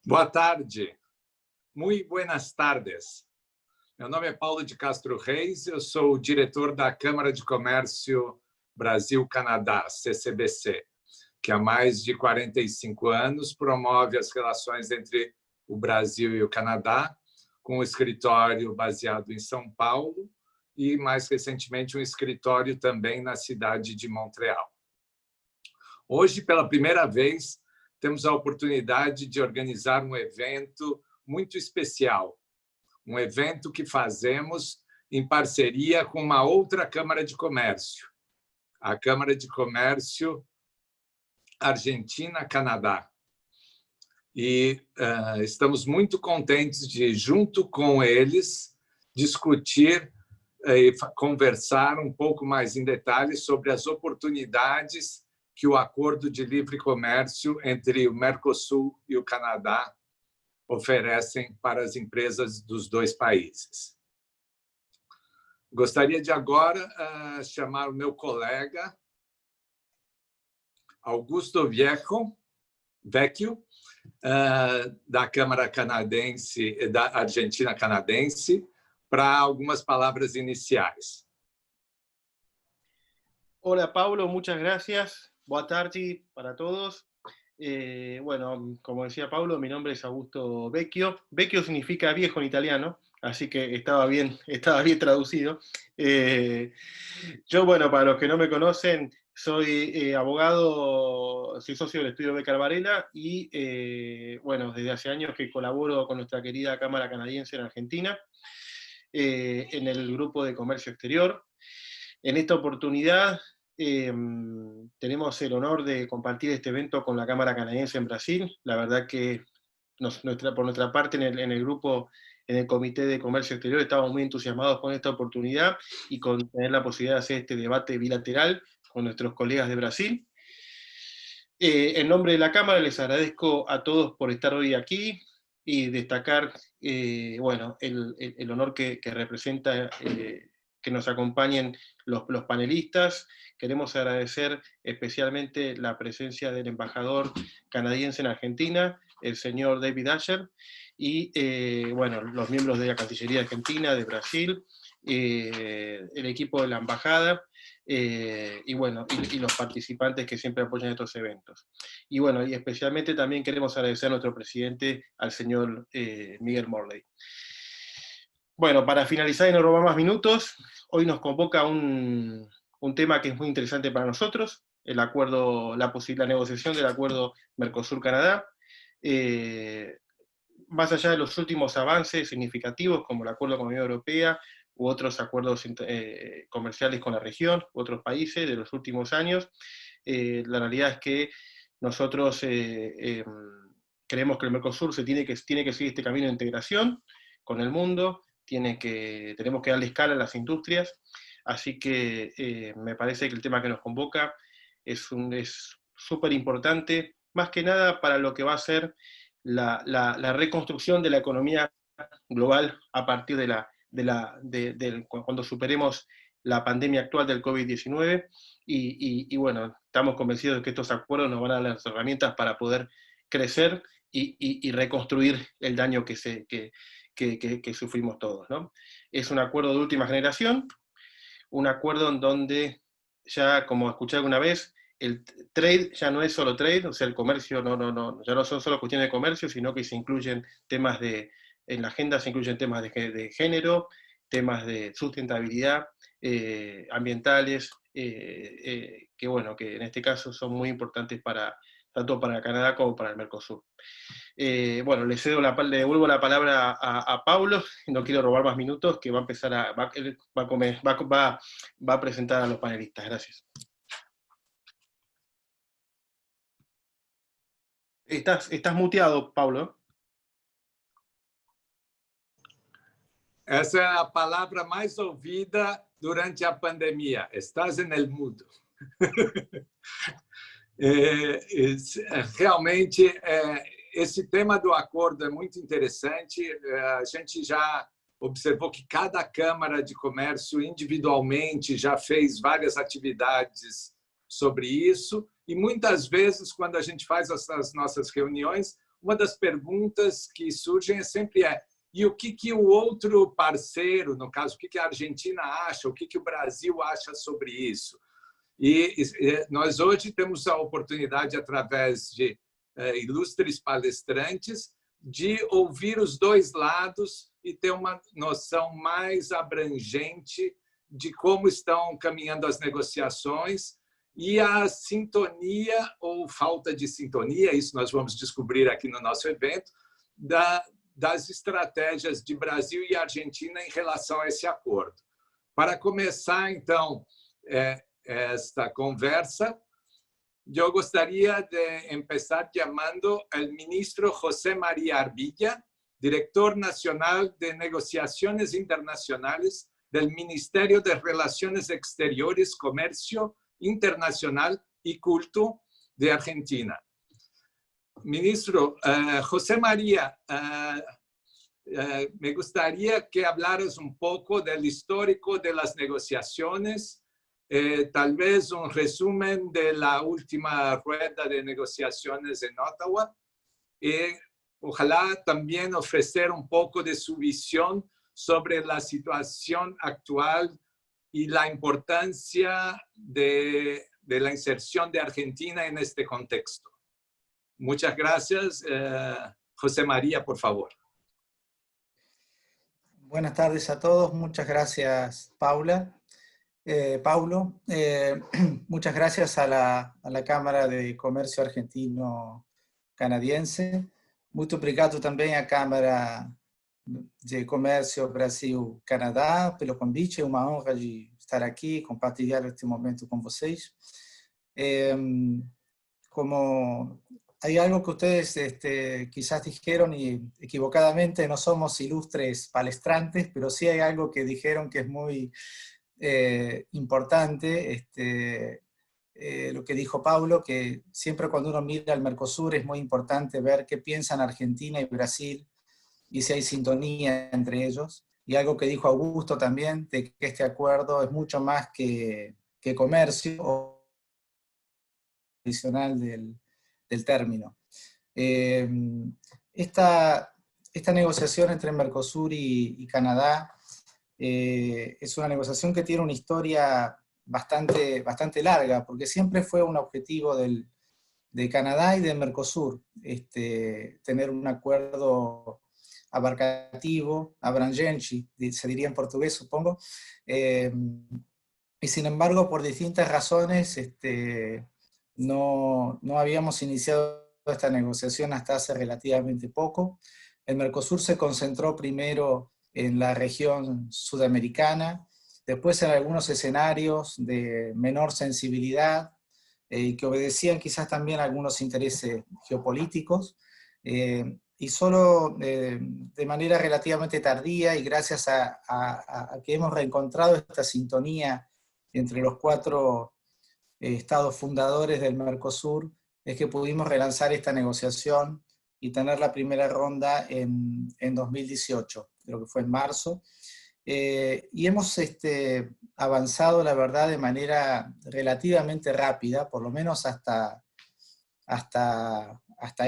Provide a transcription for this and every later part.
Boa tarde, muito buenas tardes. Meu nome é Paulo de Castro Reis, eu sou o diretor da Câmara de Comércio Brasil-Canadá, CCBC, que há mais de 45 anos promove as relações entre o Brasil e o Canadá, com um escritório baseado em São Paulo e, mais recentemente, um escritório também na cidade de Montreal. Hoje, pela primeira vez, temos a oportunidade de organizar um evento muito especial, um evento que fazemos em parceria com uma outra Câmara de Comércio, a Câmara de Comércio Argentina-Canadá. E estamos muito contentes de, junto com eles, discutir e conversar um pouco mais em detalhes sobre as oportunidades que o Acordo de Livre Comércio entre o Mercosul e o Canadá oferecem para as empresas dos dois países. Gostaria de agora chamar o meu colega, Augusto Vecchio, da Câmara Canadense, da Argentina Canadense, para algumas palavras iniciais. Hola, Paulo, muchas gracias. Boa tarde para todos. Bueno, como decía Paulo, mi nombre es Augusto Vecchio. Vecchio significa viejo en italiano, así que estaba bien traducido. Yo, bueno, para los que no me conocen, soy abogado, soy socio del estudio Becar Varela y, bueno, desde hace años que colaboro con nuestra querida Cámara Canadiense en Argentina, en el grupo de comercio exterior. En esta oportunidad tenemos el honor de compartir este evento con la Cámara Canadiense en Brasil. La verdad que por nuestra parte en el grupo, en el Comité de Comercio Exterior, estamos muy entusiasmados con esta oportunidad y con tener la posibilidad de hacer este debate bilateral con nuestros colegas de Brasil. En nombre de la Cámara les agradezco a todos por estar hoy aquí y destacar bueno, el honor que representa que nos acompañen los panelistas. Queremos agradecer especialmente la presencia del embajador canadiense en Argentina, el señor David Asher, y bueno, los miembros de la Cancillería Argentina, de Brasil, el equipo de la embajada, y bueno, y los participantes que siempre apoyan estos eventos. Y bueno, y especialmente también queremos agradecer a nuestro presidente, al señor Miguel Morley. Bueno, para finalizar y no robar más minutos, hoy nos convoca un tema que es muy interesante para nosotros, el acuerdo, la negociación del acuerdo Mercosur-Canadá. Más allá de los últimos avances significativos, como el acuerdo con la Unión Europea, u otros acuerdos comerciales con la región, u otros países de los últimos años, la realidad es que nosotros creemos que el Mercosur tiene que seguir este camino de integración con el mundo, tenemos que darle escala a las industrias, así que me parece que el tema que nos convoca es súper importante, más que nada para lo que va a ser la reconstrucción de la economía global a partir de cuando superemos la pandemia actual del COVID-19, y bueno, estamos convencidos de que estos acuerdos nos van a dar las herramientas para poder crecer y reconstruir el daño que sufrimos todos, ¿no? Es un acuerdo de última generación, un acuerdo en donde ya, como escuché alguna vez, el trade ya no es solo trade, o sea, el comercio ya no son solo cuestiones de comercio, sino que se incluyen temas en la agenda se incluyen temas de género, temas de sustentabilidad, ambientales, que bueno, que en este caso son muy importantes tanto para Canadá como para el Mercosur. Bueno, le devuelvo la palabra a Paulo, no quiero robar más minutos, que va a empezar va a presentar a los panelistas. Gracias. Estás muteado, Paulo. Essa é a palavra mais ouvida durante a pandemia. Estás en el mudo. Realmente, esse tema do acordo é muito interessante. A gente já observou que cada Câmara de Comércio individualmente já fez várias atividades sobre isso, e muitas vezes, quando a gente faz essas nossas reuniões, uma das perguntas que surgem sempre é: e o que o outro parceiro, no caso, o que a Argentina acha, o que o Brasil acha sobre isso? E nós hoje temos a oportunidade, através de ilustres palestrantes, de ouvir os dois lados e ter uma noção mais abrangente de como estão caminhando as negociações e a sintonia ou falta de sintonia, isso nós vamos descobrir aqui no nosso evento, das estratégias de Brasil e Argentina em relação a esse acordo. Para começar, então, esta conversa, eu gostaria de começar chamando o ministro José María Arbilla, director nacional de negociaciones internacionales del Ministerio de Relaciones Exteriores, Comercio Internacional y Culto de Argentina. Ministro, José María, me gustaría que hablaras un poco del histórico de las negociaciones, tal vez un resumen de la última rueda de negociaciones en Ottawa y ojalá también ofrecer un poco de su visión sobre la situación actual y la importancia de la inserción de Argentina en este contexto. Muchas gracias. José María, por favor. Buenas tardes a todos. Muchas gracias, Paulo. Muchas gracias a la Cámara de Comercio Argentino-Canadiense. Muito obrigado também à Câmara de Comércio Brasil-Canadá pelo convite. É uma honra de estar aqui e compartilhar este momento com vocês. Como hay algo que ustedes quizás dijeron y equivocadamente, no somos ilustres palestrantes, pero sí hay algo que dijeron que es muy importante, lo que dijo Paulo, que siempre cuando uno mira al Mercosur es muy importante ver qué piensan Argentina y Brasil y si hay sintonía entre ellos. Y algo que dijo Augusto también, de que este acuerdo es mucho más que comercio o tradicional del término. Esta negociación entre Mercosur y Canadá es una negociación que tiene una historia bastante larga, porque siempre fue un objetivo de Canadá y de Mercosur, tener un acuerdo abarcativo, abrangente, se diría en portugués, supongo, y sin embargo, por distintas razones, no habíamos iniciado esta negociación hasta hace relativamente poco. El Mercosur se concentró primero en la región sudamericana, después en algunos escenarios de menor sensibilidad, que obedecían quizás también a algunos intereses geopolíticos, y solo de manera relativamente tardía, y gracias a que hemos reencontrado esta sintonía entre los 4 estados fundadores del Mercosur, es que pudimos relanzar esta negociación y tener la primera ronda en 2018, creo que fue en marzo, y hemos avanzado, la verdad, de manera relativamente rápida, por lo menos hasta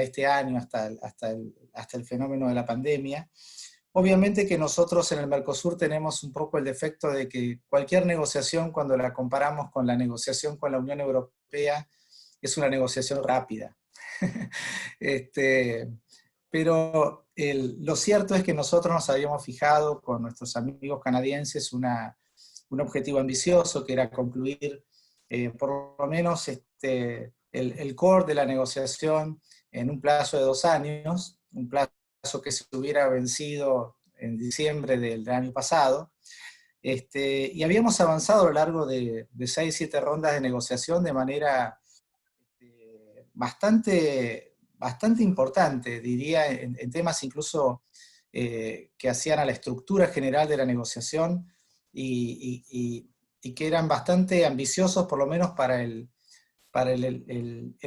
este año, hasta el fenómeno de la pandemia. Obviamente que nosotros en el Mercosur tenemos un poco el defecto de que cualquier negociación, cuando la comparamos con la negociación con la Unión Europea, es una negociación rápida. Pero lo cierto es que nosotros nos habíamos fijado con nuestros amigos canadienses un objetivo ambicioso, que era concluir por lo menos el core de la negociación en un plazo de 2 años, un plazo que se hubiera vencido en diciembre del año pasado, y habíamos avanzado a lo largo de 6-7 rondas de negociación de manera bastante importante, diría, en temas incluso que hacían a la estructura general de la negociación y que eran bastante ambiciosos, por lo menos para el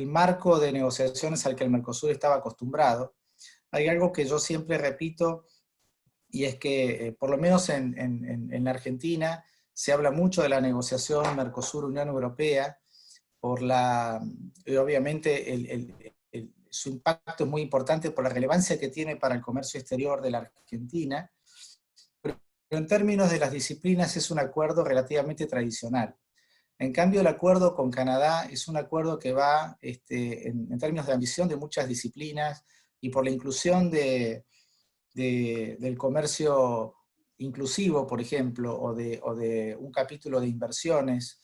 marco de negociaciones al que el Mercosur estaba acostumbrado. Hay algo que yo siempre repito, y es que por lo menos en la Argentina se habla mucho de la negociación Mercosur-Unión Europea, obviamente su impacto es muy importante por la relevancia que tiene para el comercio exterior de la Argentina, pero en términos de las disciplinas es un acuerdo relativamente tradicional. En cambio, el acuerdo con Canadá es un acuerdo que va, en términos de ambición, de muchas disciplinas, y por la inclusión del comercio inclusivo, por ejemplo, o de un capítulo de inversiones,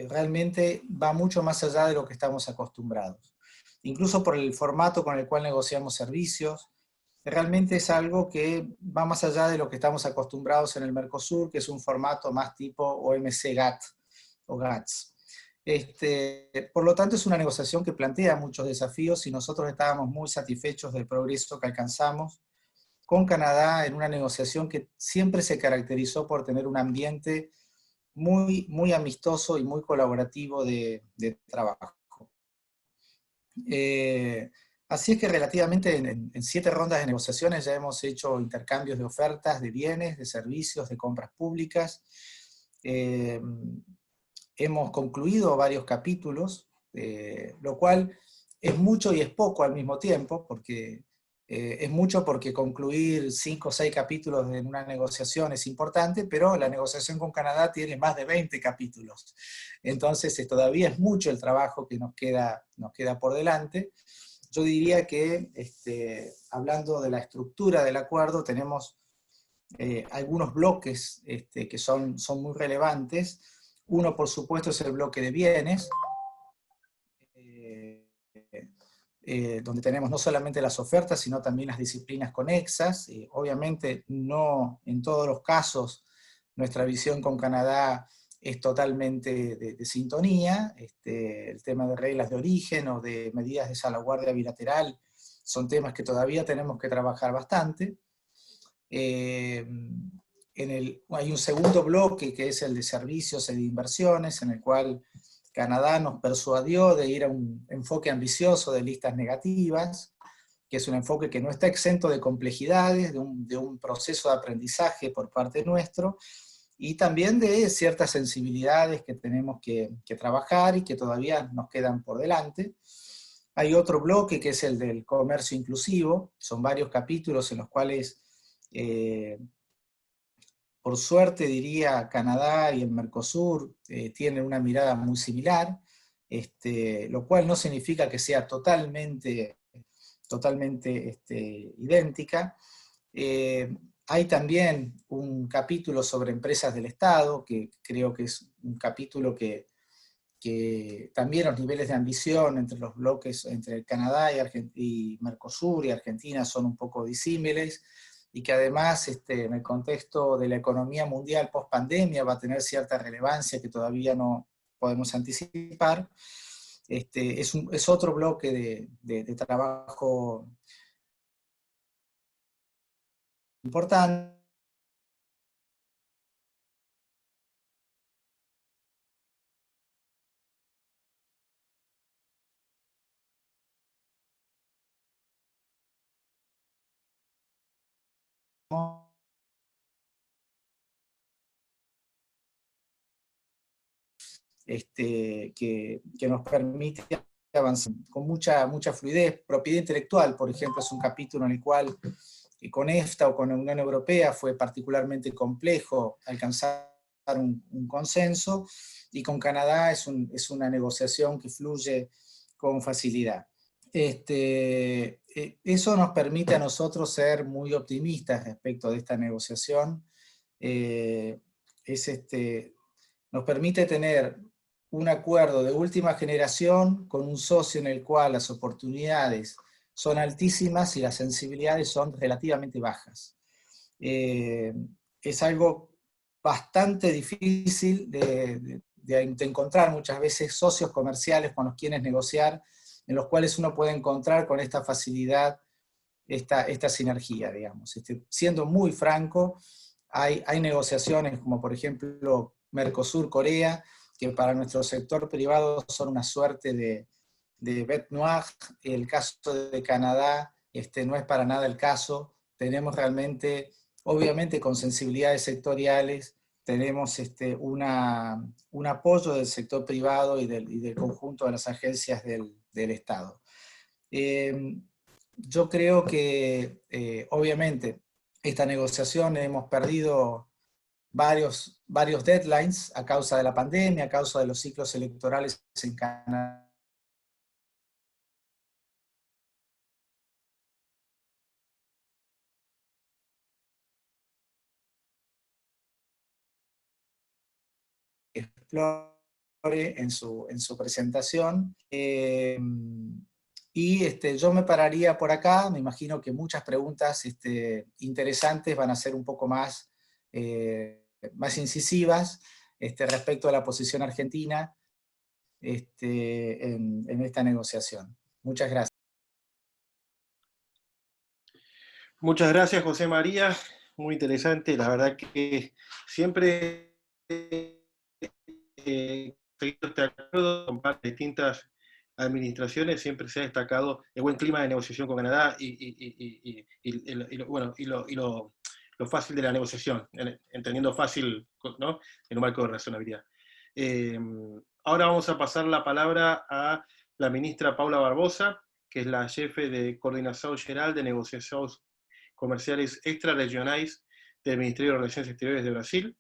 realmente va mucho más allá de lo que estamos acostumbrados. Incluso por el formato con el cual negociamos servicios, realmente es algo que va más allá de lo que estamos acostumbrados en el Mercosur, que es un formato más tipo OMC-GATT o GATS. Por lo tanto, es una negociación que plantea muchos desafíos y nosotros estábamos muy satisfechos del progreso que alcanzamos con Canadá en una negociación que siempre se caracterizó por tener un ambiente muy, muy amistoso y muy colaborativo de trabajo. Así es que relativamente en 7 rondas de negociaciones ya hemos hecho intercambios de ofertas, de bienes, de servicios, de compras públicas. Hemos concluido varios capítulos, lo cual es mucho y es poco al mismo tiempo, porque es mucho porque concluir 5 o 6 capítulos en una negociación es importante, pero la negociación con Canadá tiene más de 20 capítulos. Entonces todavía es mucho el trabajo que nos queda por delante. Yo diría que, hablando de la estructura del acuerdo, tenemos algunos bloques que son muy relevantes. Uno, por supuesto, es el bloque de bienes, donde tenemos no solamente las ofertas, sino también las disciplinas conexas. Obviamente, no en todos los casos nuestra visión con Canadá es totalmente de sintonía. El tema de reglas de origen o de medidas de salvaguardia bilateral son temas que todavía tenemos que trabajar bastante. Hay un segundo bloque que es el de servicios y de inversiones, en el cual Canadá nos persuadió de ir a un enfoque ambicioso de listas negativas, que es un enfoque que no está exento de complejidades, de un proceso de aprendizaje por parte nuestro, y también de ciertas sensibilidades que tenemos que trabajar y que todavía nos quedan por delante. Hay otro bloque que es el del comercio inclusivo, son varios capítulos en los cuales, por suerte diría, Canadá y el Mercosur tienen una mirada muy similar, lo cual no significa que sea totalmente idéntica. Hay también un capítulo sobre empresas del Estado, que creo que es un capítulo que también los niveles de ambición entre los bloques, entre Canadá y Mercosur y Argentina son un poco disímiles, y que además en el contexto de la economía mundial post-pandemia va a tener cierta relevancia que todavía no podemos anticipar. Es otro bloque de trabajo importante. Que nos permite avanzar con mucha fluidez. Propiedad intelectual, por ejemplo, es un capítulo en el cual con EFTA o con la Unión Europea fue particularmente complejo alcanzar un consenso, y con Canadá es una negociación que fluye con facilidad. Eso nos permite a nosotros ser muy optimistas respecto de esta negociación. Nos permite tener un acuerdo de última generación con un socio en el cual las oportunidades son altísimas y las sensibilidades son relativamente bajas. Es algo bastante difícil de encontrar muchas veces socios comerciales con los quienes negociar, en los cuales uno puede encontrar con esta facilidad esta sinergia, digamos. Siendo muy franco, hay negociaciones como por ejemplo Mercosur-Corea, que para nuestro sector privado son una suerte de bête noire. El caso de Canadá no es para nada el caso. Tenemos realmente, obviamente con sensibilidades sectoriales, tenemos un apoyo del sector privado y del conjunto de las agencias del del Estado. Yo creo que, obviamente, esta negociación hemos perdido varios deadlines a causa de la pandemia, a causa de los ciclos electorales en Canadá. Explore en su presentación. Yo me pararía por acá. Me imagino que muchas preguntas interesantes van a ser un poco más incisivas respecto a la posición argentina en esta negociación. Muchas gracias. Muchas gracias, José María. Muy interesante. La verdad que siempre este acuerdo con distintas administraciones siempre se ha destacado el buen clima de negociación con Canadá y lo fácil de la negociación, entendiendo fácil, ¿no?, en un marco de razonabilidad. Ahora vamos a pasar la palabra a la ministra Paula Barbosa, que es la jefe de Coordinación General de Negociaciones Comerciales Extrarregionales del Ministerio de Relaciones Exteriores de Brasil.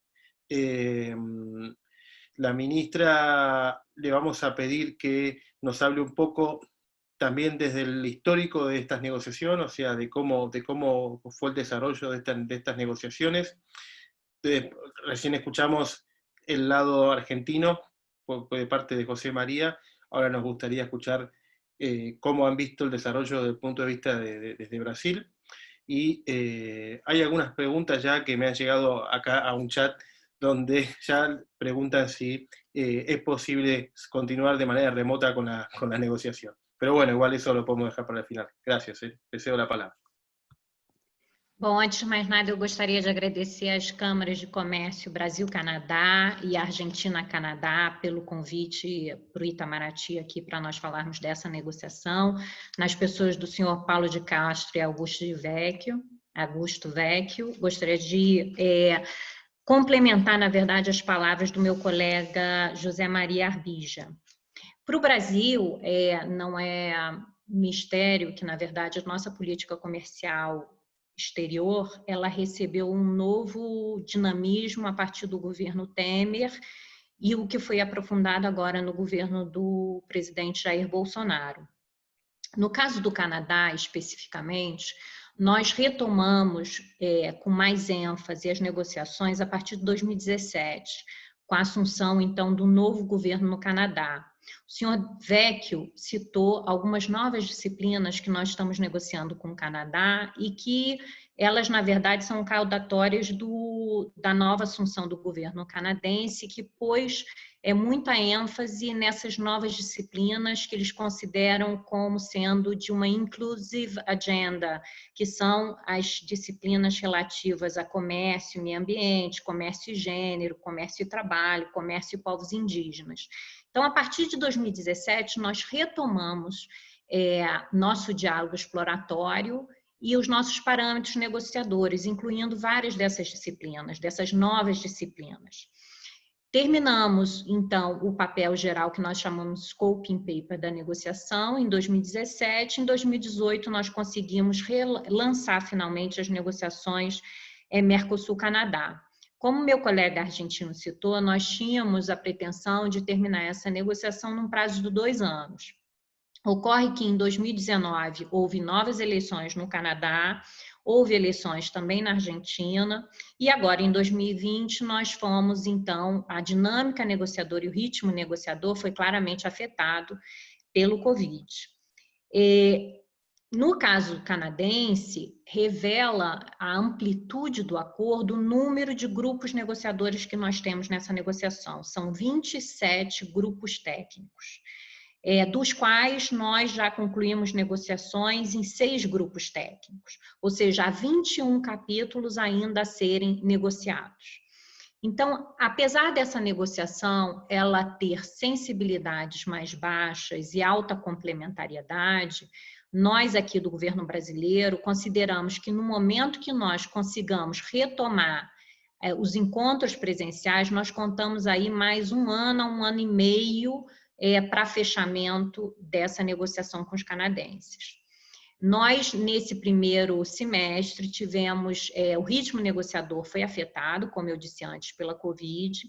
La ministra le vamos a pedir que nos hable un poco también desde el histórico de estas negociaciones, o sea, de cómo fue el desarrollo de estas negociaciones. Recién escuchamos el lado argentino de parte de José María, ahora nos gustaría escuchar cómo han visto el desarrollo desde el punto de vista desde Brasil. Y hay algunas preguntas ya que me han llegado acá a un chat donde ya preguntan si es posible continuar de manera remota con la negociación. Pero bueno, igual eso lo podemos dejar para el final. Gracias, te cedo la palabra. Bom, antes de mais nada, eu gostaria de agradecer às câmaras de comércio Brasil-Canadá e Argentina-Canadá pelo convite para o Itamaraty aqui para nós falarmos dessa negociação, nas pessoas do senhor Paulo de Castro e Augusto Vecchio. Gostaria de complementar, na verdade, as palavras do meu colega José Maria Arbija. Para o Brasil, não é mistério que, na verdade, a nossa política comercial exterior, ela recebeu um novo dinamismo a partir do governo Temer e o que foi aprofundado agora no governo do presidente Jair Bolsonaro. No caso do Canadá, especificamente, nós retomamos com mais ênfase as negociações a partir de 2017, com a assunção, então, do novo governo no Canadá. O senhor Vecchio citou algumas novas disciplinas que nós estamos negociando com o Canadá e que elas, na verdade, são caudatórias da nova assunção do governo canadense, que pôs muita ênfase nessas novas disciplinas que eles consideram como sendo de uma inclusive agenda, que são as disciplinas relativas a comércio e meio ambiente, comércio e gênero, comércio e trabalho, comércio e povos indígenas. Então, a partir de 2017, nós retomamos nosso diálogo exploratório e os nossos parâmetros negociadores, incluindo várias dessas disciplinas, dessas novas disciplinas. Terminamos, então, o papel geral que nós chamamos Scoping Paper da negociação em 2017. Em 2018, nós conseguimos relançar finalmente as negociações Mercosul-Canadá. Como meu colega argentino citou, nós tínhamos a pretensão de terminar essa negociação num prazo de 2 anos. Ocorre que em 2019 houve novas eleições no Canadá, houve eleições também na Argentina, e agora em 2020 nós fomos, então, a dinâmica negociadora e o ritmo negociador foi claramente afetado pelo Covid. No caso canadense, revela a amplitude do acordo, o número de grupos negociadores que nós temos nessa negociação. São 27 grupos técnicos, dos quais nós já concluímos negociações em 6 grupos técnicos, ou seja, há 21 capítulos ainda a serem negociados. Então, apesar dessa negociação ela ter sensibilidades mais baixas e alta complementariedade, nós aqui do governo brasileiro consideramos que no momento que nós consigamos retomar os encontros presenciais, nós contamos aí mais 1 ano a 1 ano e meio para fechamento dessa negociação com os canadenses. Nós, nesse primeiro semestre, tivemos, o ritmo negociador foi afetado, como eu disse antes, pela Covid.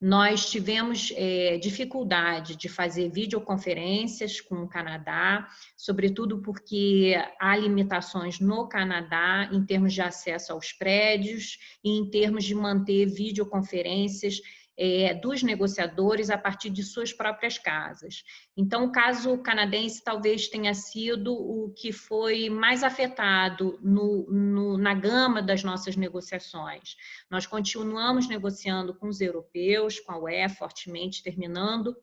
Nós tivemos dificuldade de fazer videoconferências com o Canadá, sobretudo porque há limitações no Canadá em termos de acesso aos prédios e em termos de manter videoconferências dos negociadores a partir de suas próprias casas. Então, o caso canadense talvez tenha sido o que foi mais afetado na gama das nossas negociações. Nós continuamos negociando com os europeus, com a UE, fortemente terminando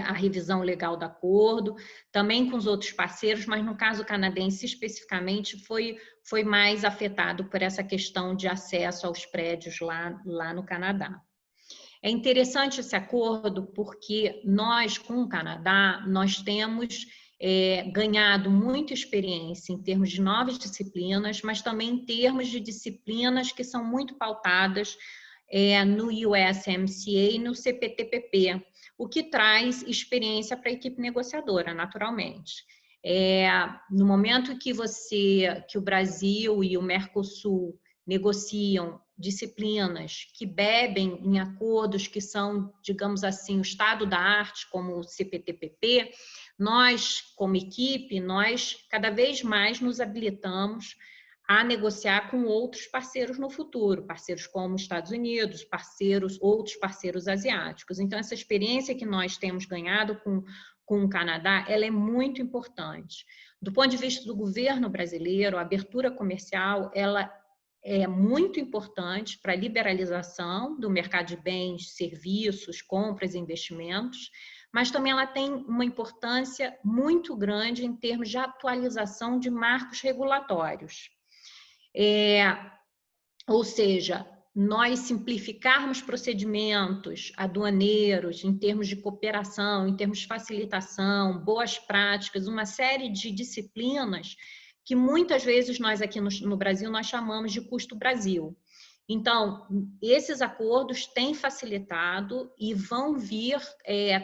a revisão legal do acordo, também com os outros parceiros, mas no caso canadense especificamente foi mais afetado por essa questão de acesso aos prédios lá no Canadá. É interessante esse acordo porque nós, com o Canadá, nós temos ganhado muita experiência em termos de novas disciplinas, mas também em termos de disciplinas que são muito pautadas no USMCA e no CPTPP, o que traz experiência para a equipe negociadora, naturalmente. No momento que o Brasil e o Mercosul negociam disciplinas que bebem em acordos que são, digamos assim, o estado da arte, como o CPTPP, nós, como equipe, nós cada vez mais nos habilitamos a negociar com outros parceiros no futuro, parceiros como os Estados Unidos, outros parceiros asiáticos. Então, essa experiência que nós temos ganhado com o Canadá, ela é muito importante. Do ponto de vista do governo brasileiro, a abertura comercial, ela é muito importante para a liberalização do mercado de bens, serviços, compras e investimentos, mas também ela tem uma importância muito grande em termos de atualização de marcos regulatórios. Ou seja, nós simplificarmos procedimentos aduaneiros em termos de cooperação, em termos de facilitação, boas práticas, uma série de disciplinas que muitas vezes nós aqui no Brasil nós chamamos de custo Brasil. Então, esses acordos têm facilitado e vão vir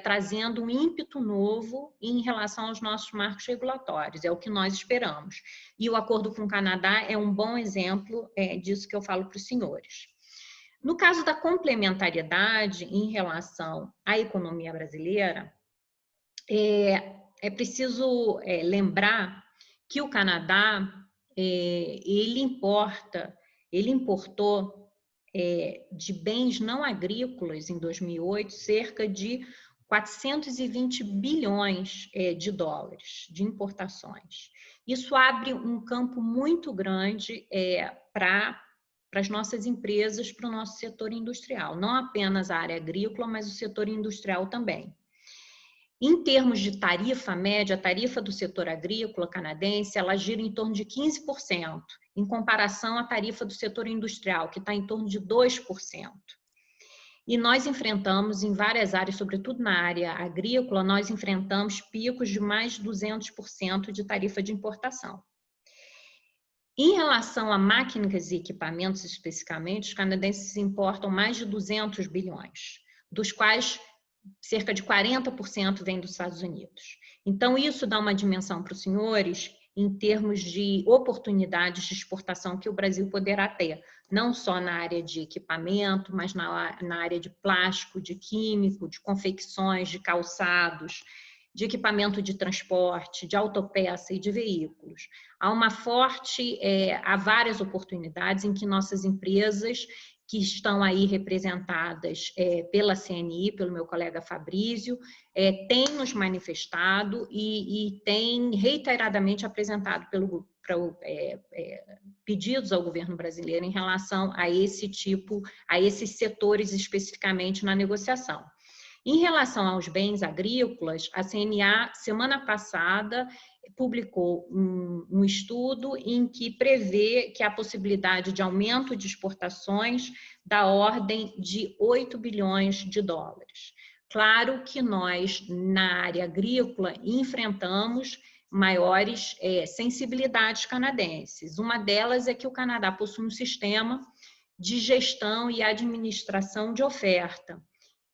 trazendo um ímpeto novo em relação aos nossos marcos regulatórios, é o que nós esperamos. E o acordo com o Canadá é um bom exemplo disso que eu falo para os senhores. No caso da complementariedade em relação à economia brasileira, é preciso lembrar que o Canadá, ele importou de bens não agrícolas em 2008 cerca de 420 bilhões de dólares de importações. Isso abre um campo muito grande para as nossas empresas, para o nosso setor industrial, não apenas a área agrícola, mas o setor industrial também. Em termos de tarifa média, a tarifa do setor agrícola canadense, ela gira em torno de 15%, em comparação à tarifa do setor industrial, que está em torno de 2%. E nós enfrentamos em várias áreas, sobretudo na área agrícola, nós enfrentamos picos de mais de 200% de tarifa de importação. Em relação a máquinas e equipamentos especificamente, os canadenses importam mais de 200 bilhões, dos quais cerca de 40% vem dos Estados Unidos. Então, isso dá uma dimensão para os senhores em termos de oportunidades de exportação que o Brasil poderá ter, não só na área de equipamento, mas na área de plástico, de químico, de confecções, de calçados, de equipamento de transporte, de autopeça e de veículos. Há várias oportunidades em que nossas empresas que estão aí representadas pela CNI, pelo meu colega Fabrício, têm nos manifestado e têm reiteradamente apresentado pedidos ao governo brasileiro em relação a esses setores especificamente na negociação. Em relação aos bens agrícolas, a CNA, semana passada, publicou um estudo em que prevê que há possibilidade de aumento de exportações da ordem de 8 bilhões de dólares. Claro que nós, na área agrícola, enfrentamos maiores sensibilidades canadenses. Uma delas é que o Canadá possui um sistema de gestão e administração de oferta,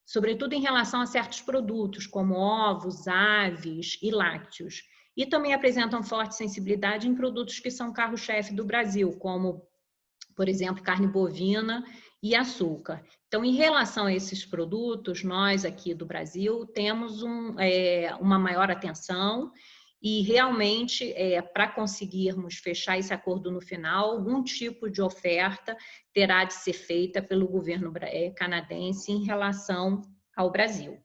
sobretudo em relação a certos produtos, como ovos, aves e lácteos. E também apresentam forte sensibilidade em produtos que são carro-chefe do Brasil, como, por exemplo, carne bovina e açúcar. Então, em relação a esses produtos, nós aqui do Brasil temos uma maior atenção e realmente, para conseguirmos fechar esse acordo no final, algum tipo de oferta terá de ser feita pelo governo canadense em relação ao Brasil.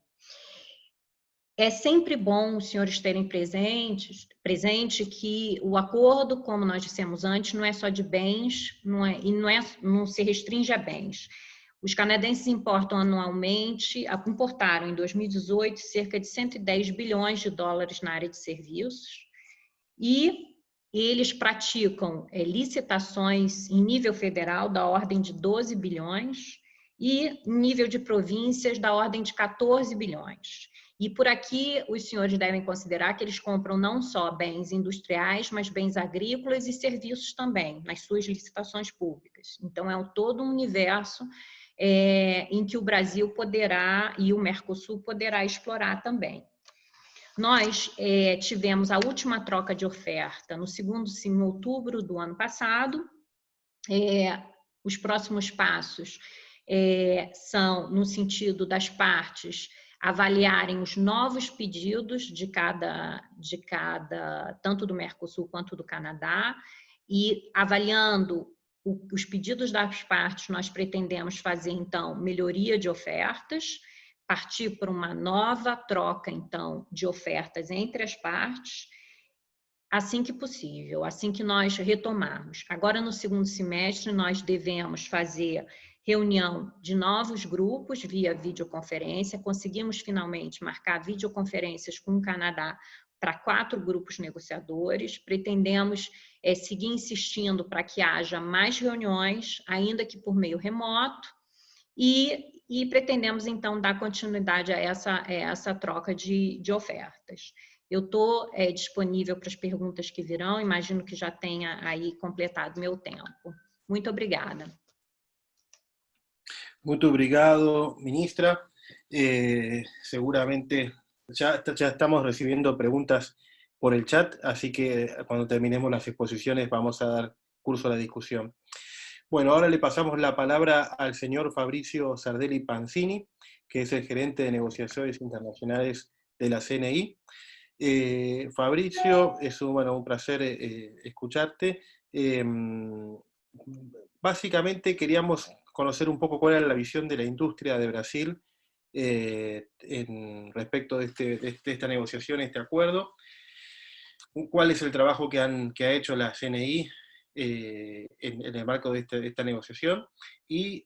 É sempre bom os senhores terem presente que o acordo, como nós dissemos antes, não é só de bens, não se restringe a bens. Os canadenses importaram em 2018 cerca de 110 bilhões de dólares na área de serviços e eles praticam licitações em nível federal da ordem de 12 bilhões e em nível de províncias da ordem de 14 bilhões. E por aqui os senhores devem considerar que eles compram não só bens industriais, mas bens agrícolas e serviços também, nas suas licitações públicas. Então, é todo um universo em que o Brasil poderá, e o Mercosul poderá explorar também. Nós tivemos a última troca de oferta em outubro do ano passado. Os próximos passos são no sentido das partes avaliarem os novos pedidos de cada tanto do Mercosul quanto do Canadá, e avaliando os pedidos das partes, nós pretendemos fazer, então, melhoria de ofertas, partir para uma nova troca, então, de ofertas entre as partes, assim que possível, assim que nós retomarmos. Agora, no segundo semestre, nós devemos fazer reunião de novos grupos via videoconferência. Conseguimos finalmente marcar videoconferências com o Canadá para 4 grupos negociadores. Pretendemos seguir insistindo para que haja mais reuniões, ainda que por meio remoto, e pretendemos então dar continuidade a essa troca de ofertas. Eu estou disponível para as perguntas que virão, imagino que já tenha aí completado meu tempo. Muito obrigada. Muito obrigado, ministra. Seguramente ya estamos recibiendo preguntas por el chat, así que cuando terminemos las exposiciones vamos a dar curso a la discusión. Bueno, ahora le pasamos la palabra al señor Fabricio Sardelli Panzini, que es el gerente de negociaciones internacionales de la CNI. Fabricio, es un placer escucharte. Básicamente queríamos conocer un poco cuál era la visión de la industria de Brasil respecto de esta negociación, este acuerdo. ¿Cuál es el trabajo que ha hecho la CNI en el marco de esta negociación? Y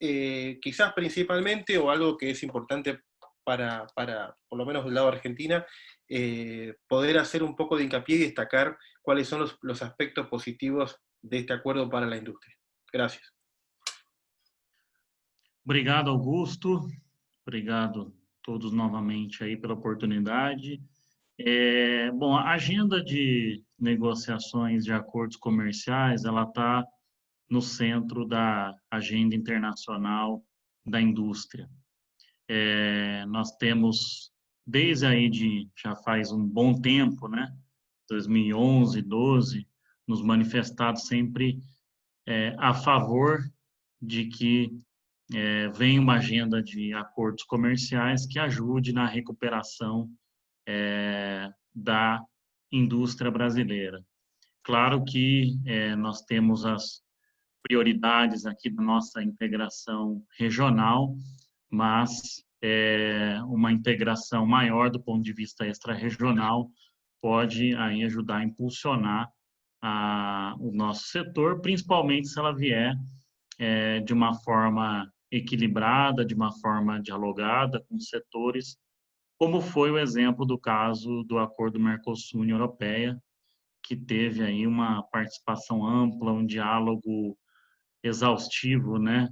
quizás principalmente, o algo que es importante para por lo menos del lado de Argentina, poder hacer un poco de hincapié y destacar cuáles son los aspectos positivos de este acuerdo para la industria. Gracias. Obrigado, Augusto. Obrigado a todos novamente aí pela oportunidade. Bom, a agenda de negociações de acordos comerciais, ela está no centro da agenda internacional da indústria. Nós temos, desde aí já faz um bom tempo, né, 2011, 12, nos manifestado sempre a favor de que venha uma agenda de acordos comerciais que ajude na recuperação da indústria brasileira. Claro que nós temos as prioridades aqui da nossa integração regional, mas uma integração maior do ponto de vista extra-regional pode aí ajudar a impulsionar o nosso setor, principalmente se ela vier de uma forma equilibrada, de uma forma dialogada com os setores, como foi o exemplo do caso do Acordo Mercosul-União Europeia, que teve aí uma participação ampla, um diálogo exaustivo, né,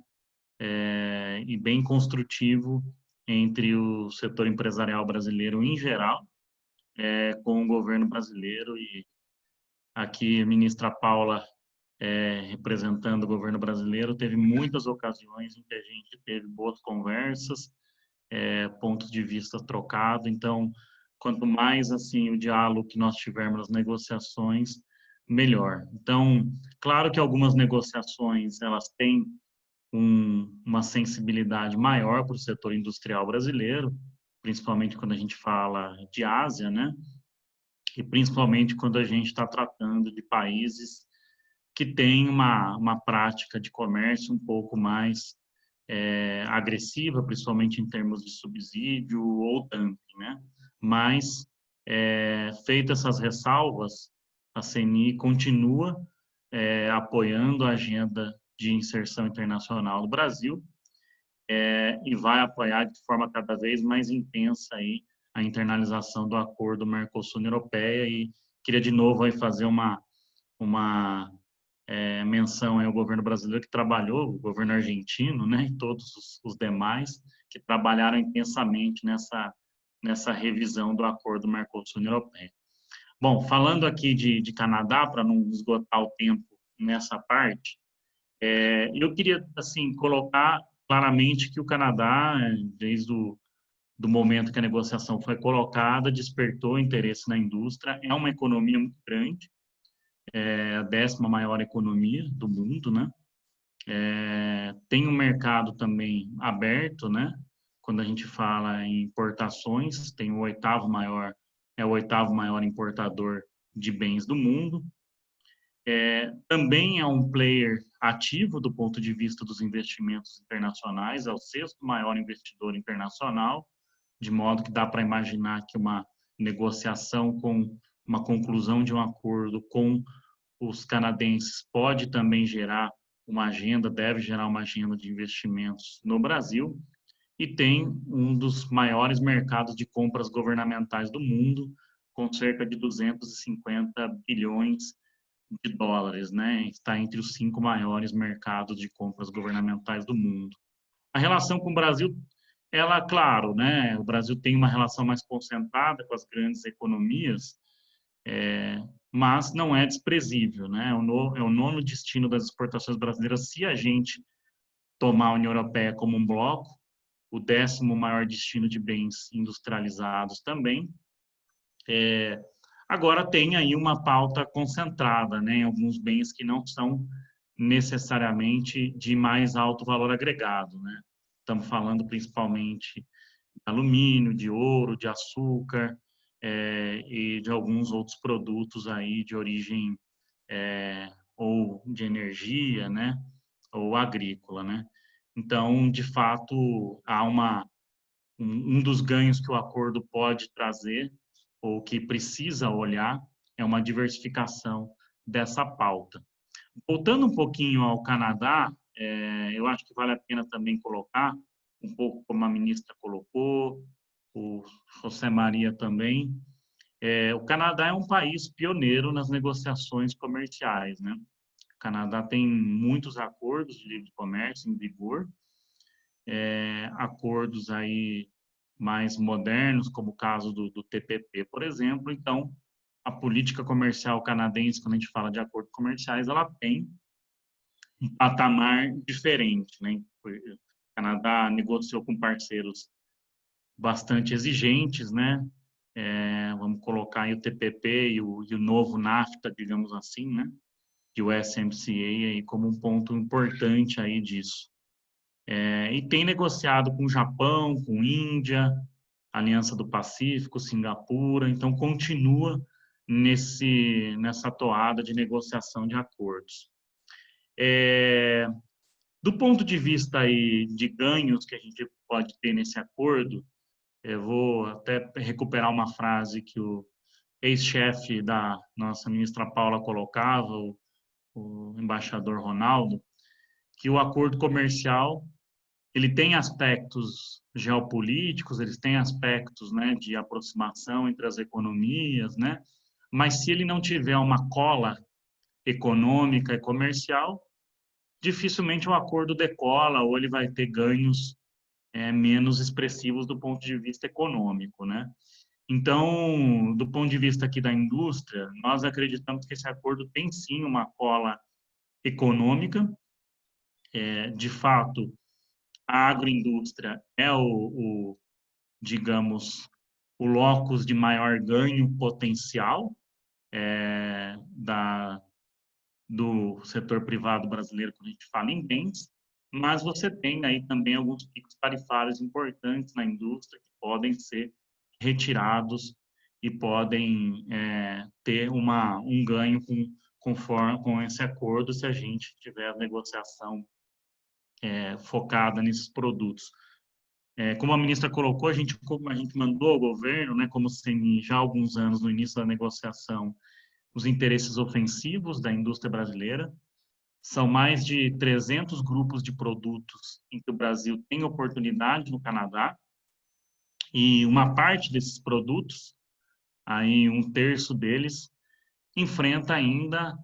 e bem construtivo entre o setor empresarial brasileiro em geral, com o governo brasileiro, e aqui a ministra Paula, representando o governo brasileiro, teve muitas ocasiões em que a gente teve boas conversas, pontos de vista trocados. Então, quanto mais assim o diálogo que nós tivermos nas negociações, melhor. Então, claro que algumas negociações elas têm uma sensibilidade maior para o setor industrial brasileiro, principalmente quando a gente fala de Ásia, né? E principalmente quando a gente está tratando de países que têm uma prática de comércio um pouco mais agressiva, principalmente em termos de subsídio ou dumping, né? Mas, feitas essas ressalvas, a CNI continua apoiando a agenda de inserção internacional do Brasil e vai apoiar de forma cada vez mais intensa aí a internalização do acordo Mercosul-União Europeia. E queria de novo aí fazer uma menção ao governo brasileiro que trabalhou, o governo argentino, né, e todos os demais que trabalharam intensamente nessa revisão do acordo Mercosul-União Europeia. Bom, falando aqui de Canadá, para não esgotar o tempo nessa parte, eu queria assim colocar claramente que o Canadá, desde do momento que a negociação foi colocada, despertou interesse na indústria. É uma economia muito grande, a 10ª maior economia do mundo, né? Tem um mercado também aberto, né? Quando a gente fala em importações, tem o 8º maior importador de bens do mundo. Também é um player ativo do ponto de vista dos investimentos internacionais, é o 6º maior investidor internacional, de modo que dá para imaginar que uma negociação com uma conclusão de um acordo com os canadenses pode também gerar deve gerar uma agenda de investimentos no Brasil, e tem um dos maiores mercados de compras governamentais do mundo, com cerca de 250 bilhões de dólares, né? Está entre os 5 maiores mercados de compras governamentais do mundo. A relação com o Brasil, ela, claro, né? O Brasil tem uma relação mais concentrada com as grandes economias, mas não é desprezível, né? É o 9º destino das exportações brasileiras se a gente tomar a União Europeia como um bloco, o 10º maior destino de bens industrializados também. Agora tem aí uma pauta concentrada, né, em alguns bens que não são necessariamente de mais alto valor agregado, né? Estamos falando principalmente de alumínio, de ouro, de açúcar e de alguns outros produtos aí de origem ou de energia, né, ou agrícola, né? Então, de fato, há um dos ganhos que o acordo pode trazer, ou que precisa olhar, é uma diversificação dessa pauta. Voltando um pouquinho ao Canadá, eu acho que vale a pena também colocar, um pouco como a ministra colocou, o José Maria também, o Canadá é um país pioneiro nas negociações comerciais, né? O Canadá tem muitos acordos de livre comércio em vigor, acordos aí mais modernos, como o caso do TPP, por exemplo. Então, a política comercial canadense, quando a gente fala de acordos comerciais, ela tem um patamar diferente, né? O Canadá negociou com parceiros bastante exigentes, né? Vamos colocar aí o TPP e o novo NAFTA, digamos assim, né? E o USMCA aí como um ponto importante aí disso. E tem negociado com o Japão, com a Índia, Aliança do Pacífico, Singapura, então continua nessa toada de negociação de acordos. Do ponto de vista aí de ganhos que a gente pode ter nesse acordo, eu vou até recuperar uma frase que o ex-chefe da nossa ministra Paula colocava, o embaixador Ronaldo, que o acordo comercial ele tem aspectos geopolíticos, eles têm aspectos, né, de aproximação entre as economias, né? Mas se ele não tiver uma cola econômica e comercial, dificilmente o acordo decola ou ele vai ter ganhos menos expressivos do ponto de vista econômico, né? Então, do ponto de vista aqui da indústria, nós acreditamos que esse acordo tem sim uma cola econômica. De fato, a agroindústria é o digamos, o locus de maior ganho potencial do setor privado brasileiro quando a gente fala em bens, mas você tem aí também alguns picos tarifários importantes na indústria que podem ser retirados e podem ter um ganho com esse acordo se a gente tiver a negociação focada nesses produtos. Como a ministra colocou, a gente mandou ao governo, né, como CNI, já há alguns anos no início da negociação, os interesses ofensivos da indústria brasileira. São mais de 300 grupos de produtos em que o Brasil tem oportunidade no Canadá, e uma parte desses produtos, aí 1/3 deles, enfrenta ainda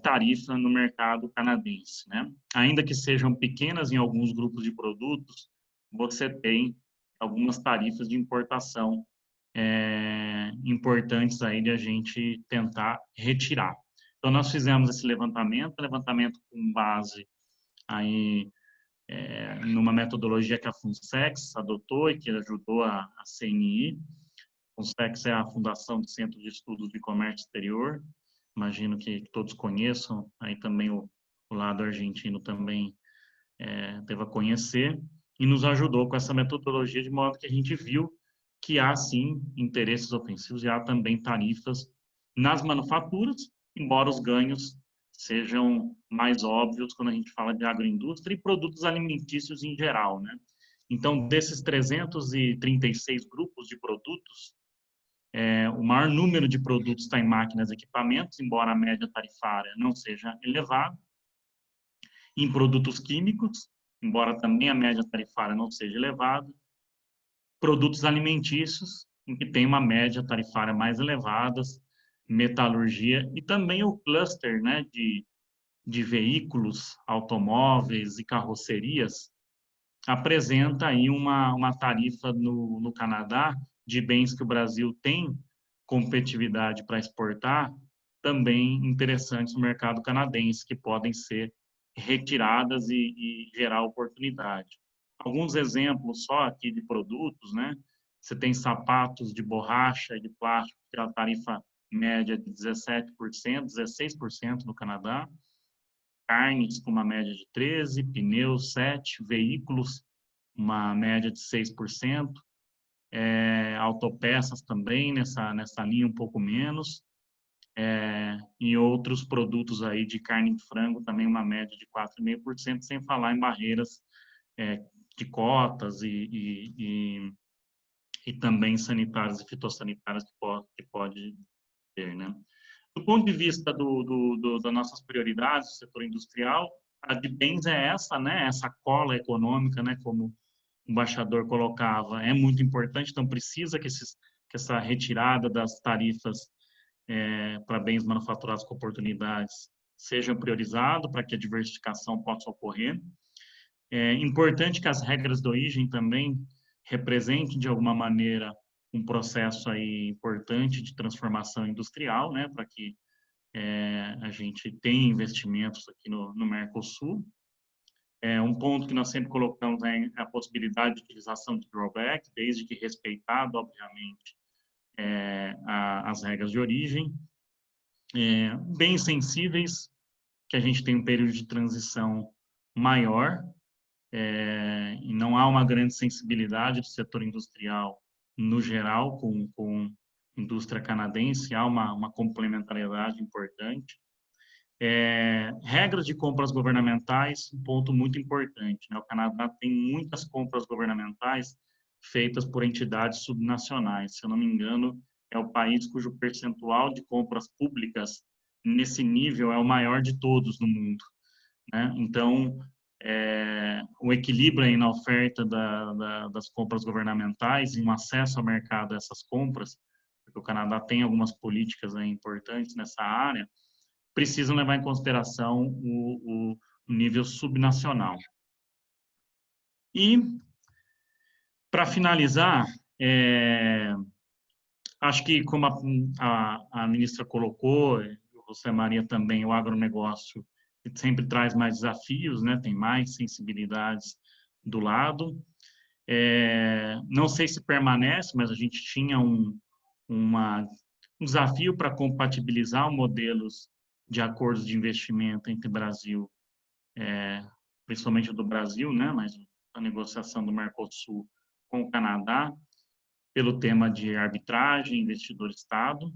tarifa no mercado canadense, né? Ainda que sejam pequenas em alguns grupos de produtos, você tem algumas tarifas de importação importantes aí de a gente tentar retirar. Então, nós fizemos esse levantamento com base aí numa metodologia que a FUNSEX adotou e que ajudou a CNI. A FUNSEX é a Fundação do Centro de Estudos de Comércio Exterior, imagino que todos conheçam, aí também o lado argentino também deva conhecer, e nos ajudou com essa metodologia, de modo que a gente viu que há, sim, interesses ofensivos e há também tarifas nas manufaturas, embora os ganhos sejam mais óbvios quando a gente fala de agroindústria e produtos alimentícios em geral, né? Então, desses 336 grupos de produtos, o maior número de produtos está em máquinas e equipamentos, embora a média tarifária não seja elevada. Em produtos químicos, embora também a média tarifária não seja elevada. Produtos alimentícios, em que tem uma média tarifária mais elevada, metalurgia e também o cluster, né, de veículos, automóveis e carrocerias, apresenta aí uma tarifa no Canadá de bens que o Brasil tem competitividade para exportar, também interessantes no mercado canadense, que podem ser retiradas e gerar oportunidade. Alguns exemplos só aqui de produtos, né? Você tem sapatos de borracha e de plástico, que tem a tarifa média de 17%, 16% no Canadá, carnes com uma média de 13%, pneus 7%, veículos uma média de 6%, autopeças também nessa linha um pouco menos, e outros produtos aí de carne de frango também uma média de 4,5%, sem falar em barreiras de cotas e também sanitárias e fitossanitárias que pode ter, né? Do ponto de vista das nossas prioridades do setor industrial, a de bens é essa, né? Essa cola econômica, né? Como o embaixador colocava, é muito importante, então precisa que essa retirada das tarifas para bens manufaturados com oportunidades seja priorizado para que a diversificação possa ocorrer. É importante que as regras de origem também representem, de alguma maneira, um processo aí importante de transformação industrial, né, para que a gente tenha investimentos aqui no Mercosul. Um ponto que nós sempre colocamos é a possibilidade de utilização de drawback, desde que respeitado, obviamente, as regras de origem. Bens sensíveis, que a gente tem um período de transição maior, e não há uma grande sensibilidade do setor industrial no geral com indústria canadense, há uma complementariedade importante. Regras de compras governamentais, um ponto muito importante, né? O Canadá tem muitas compras governamentais feitas por entidades subnacionais. Se eu não me engano, é o país cujo percentual de compras públicas nesse nível é o maior de todos no mundo, né? Então, o equilíbrio aí na oferta das compras governamentais e um acesso ao mercado dessas compras, porque o Canadá tem algumas políticas aí importantes nessa área, precisam levar em consideração o nível subnacional. E, para finalizar, acho que, como a ministra colocou, você, Maria, também, o agronegócio sempre traz mais desafios, né? Tem mais sensibilidades do lado. Não sei se permanece, mas a gente tinha um desafio para compatibilizar modelos de acordos de investimento entre Brasil, principalmente do Brasil, né, mas a negociação do Mercosul com o Canadá, pelo tema de arbitragem, investidor-Estado.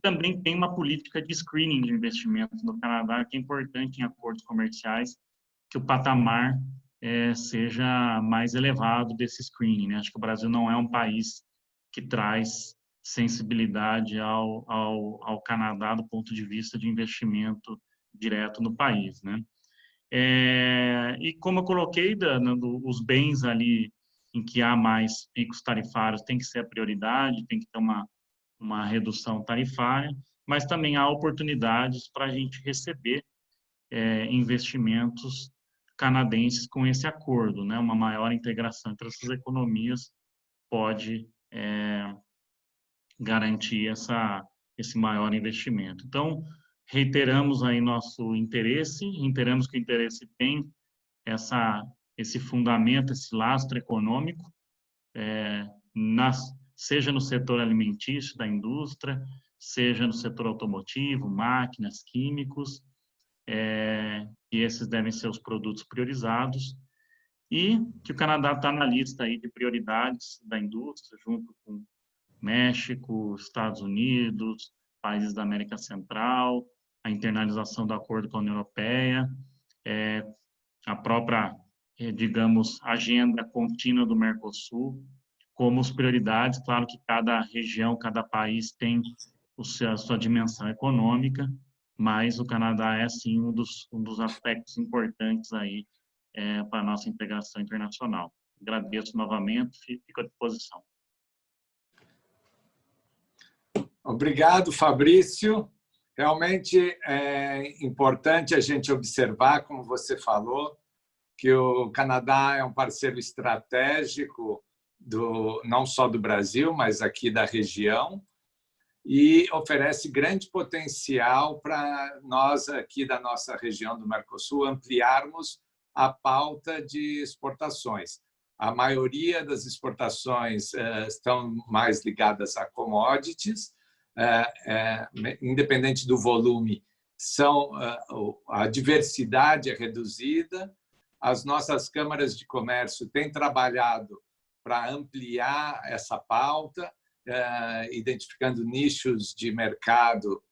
Também tem uma política de screening de investimentos no Canadá, que é importante em acordos comerciais, que o patamar seja mais elevado desse screening, né? Acho que o Brasil não é um país que traz sensibilidade ao Canadá do ponto de vista de investimento direto no país, né? E como eu coloquei, os bens ali em que há mais picos tarifários tem que ser a prioridade, tem que ter uma redução tarifária, mas também há oportunidades para a gente receber investimentos canadenses com esse acordo, né? Uma maior integração entre essas economias pode garantir esse maior investimento. Então, reiteramos aí nosso interesse, reiteramos que o interesse tem esse fundamento, esse lastro econômico, seja no setor alimentício da indústria, seja no setor automotivo, máquinas, químicos, e esses devem ser os produtos priorizados, e que o Canadá está na lista aí de prioridades da indústria, junto com México, Estados Unidos, países da América Central, a internalização do acordo com a União Europeia, a própria, digamos, agenda contínua do Mercosul, como as prioridades. Claro que cada região, cada país tem a sua dimensão econômica, mas o Canadá é, sim, um dos aspectos importantes aí para a nossa integração internacional. Agradeço novamente, fico à disposição. Obrigado, Fabrício. Realmente é importante a gente observar, como você falou, que o Canadá é um parceiro estratégico não só do Brasil, mas aqui da região, e oferece grande potencial para nós aqui da nossa região do Mercosul ampliarmos a pauta de exportações. A maioria das exportações estão mais ligadas a commodities, independente do volume, a diversidade é reduzida. As nossas câmaras de comércio têm trabalhado para ampliar essa pauta, identificando nichos de mercado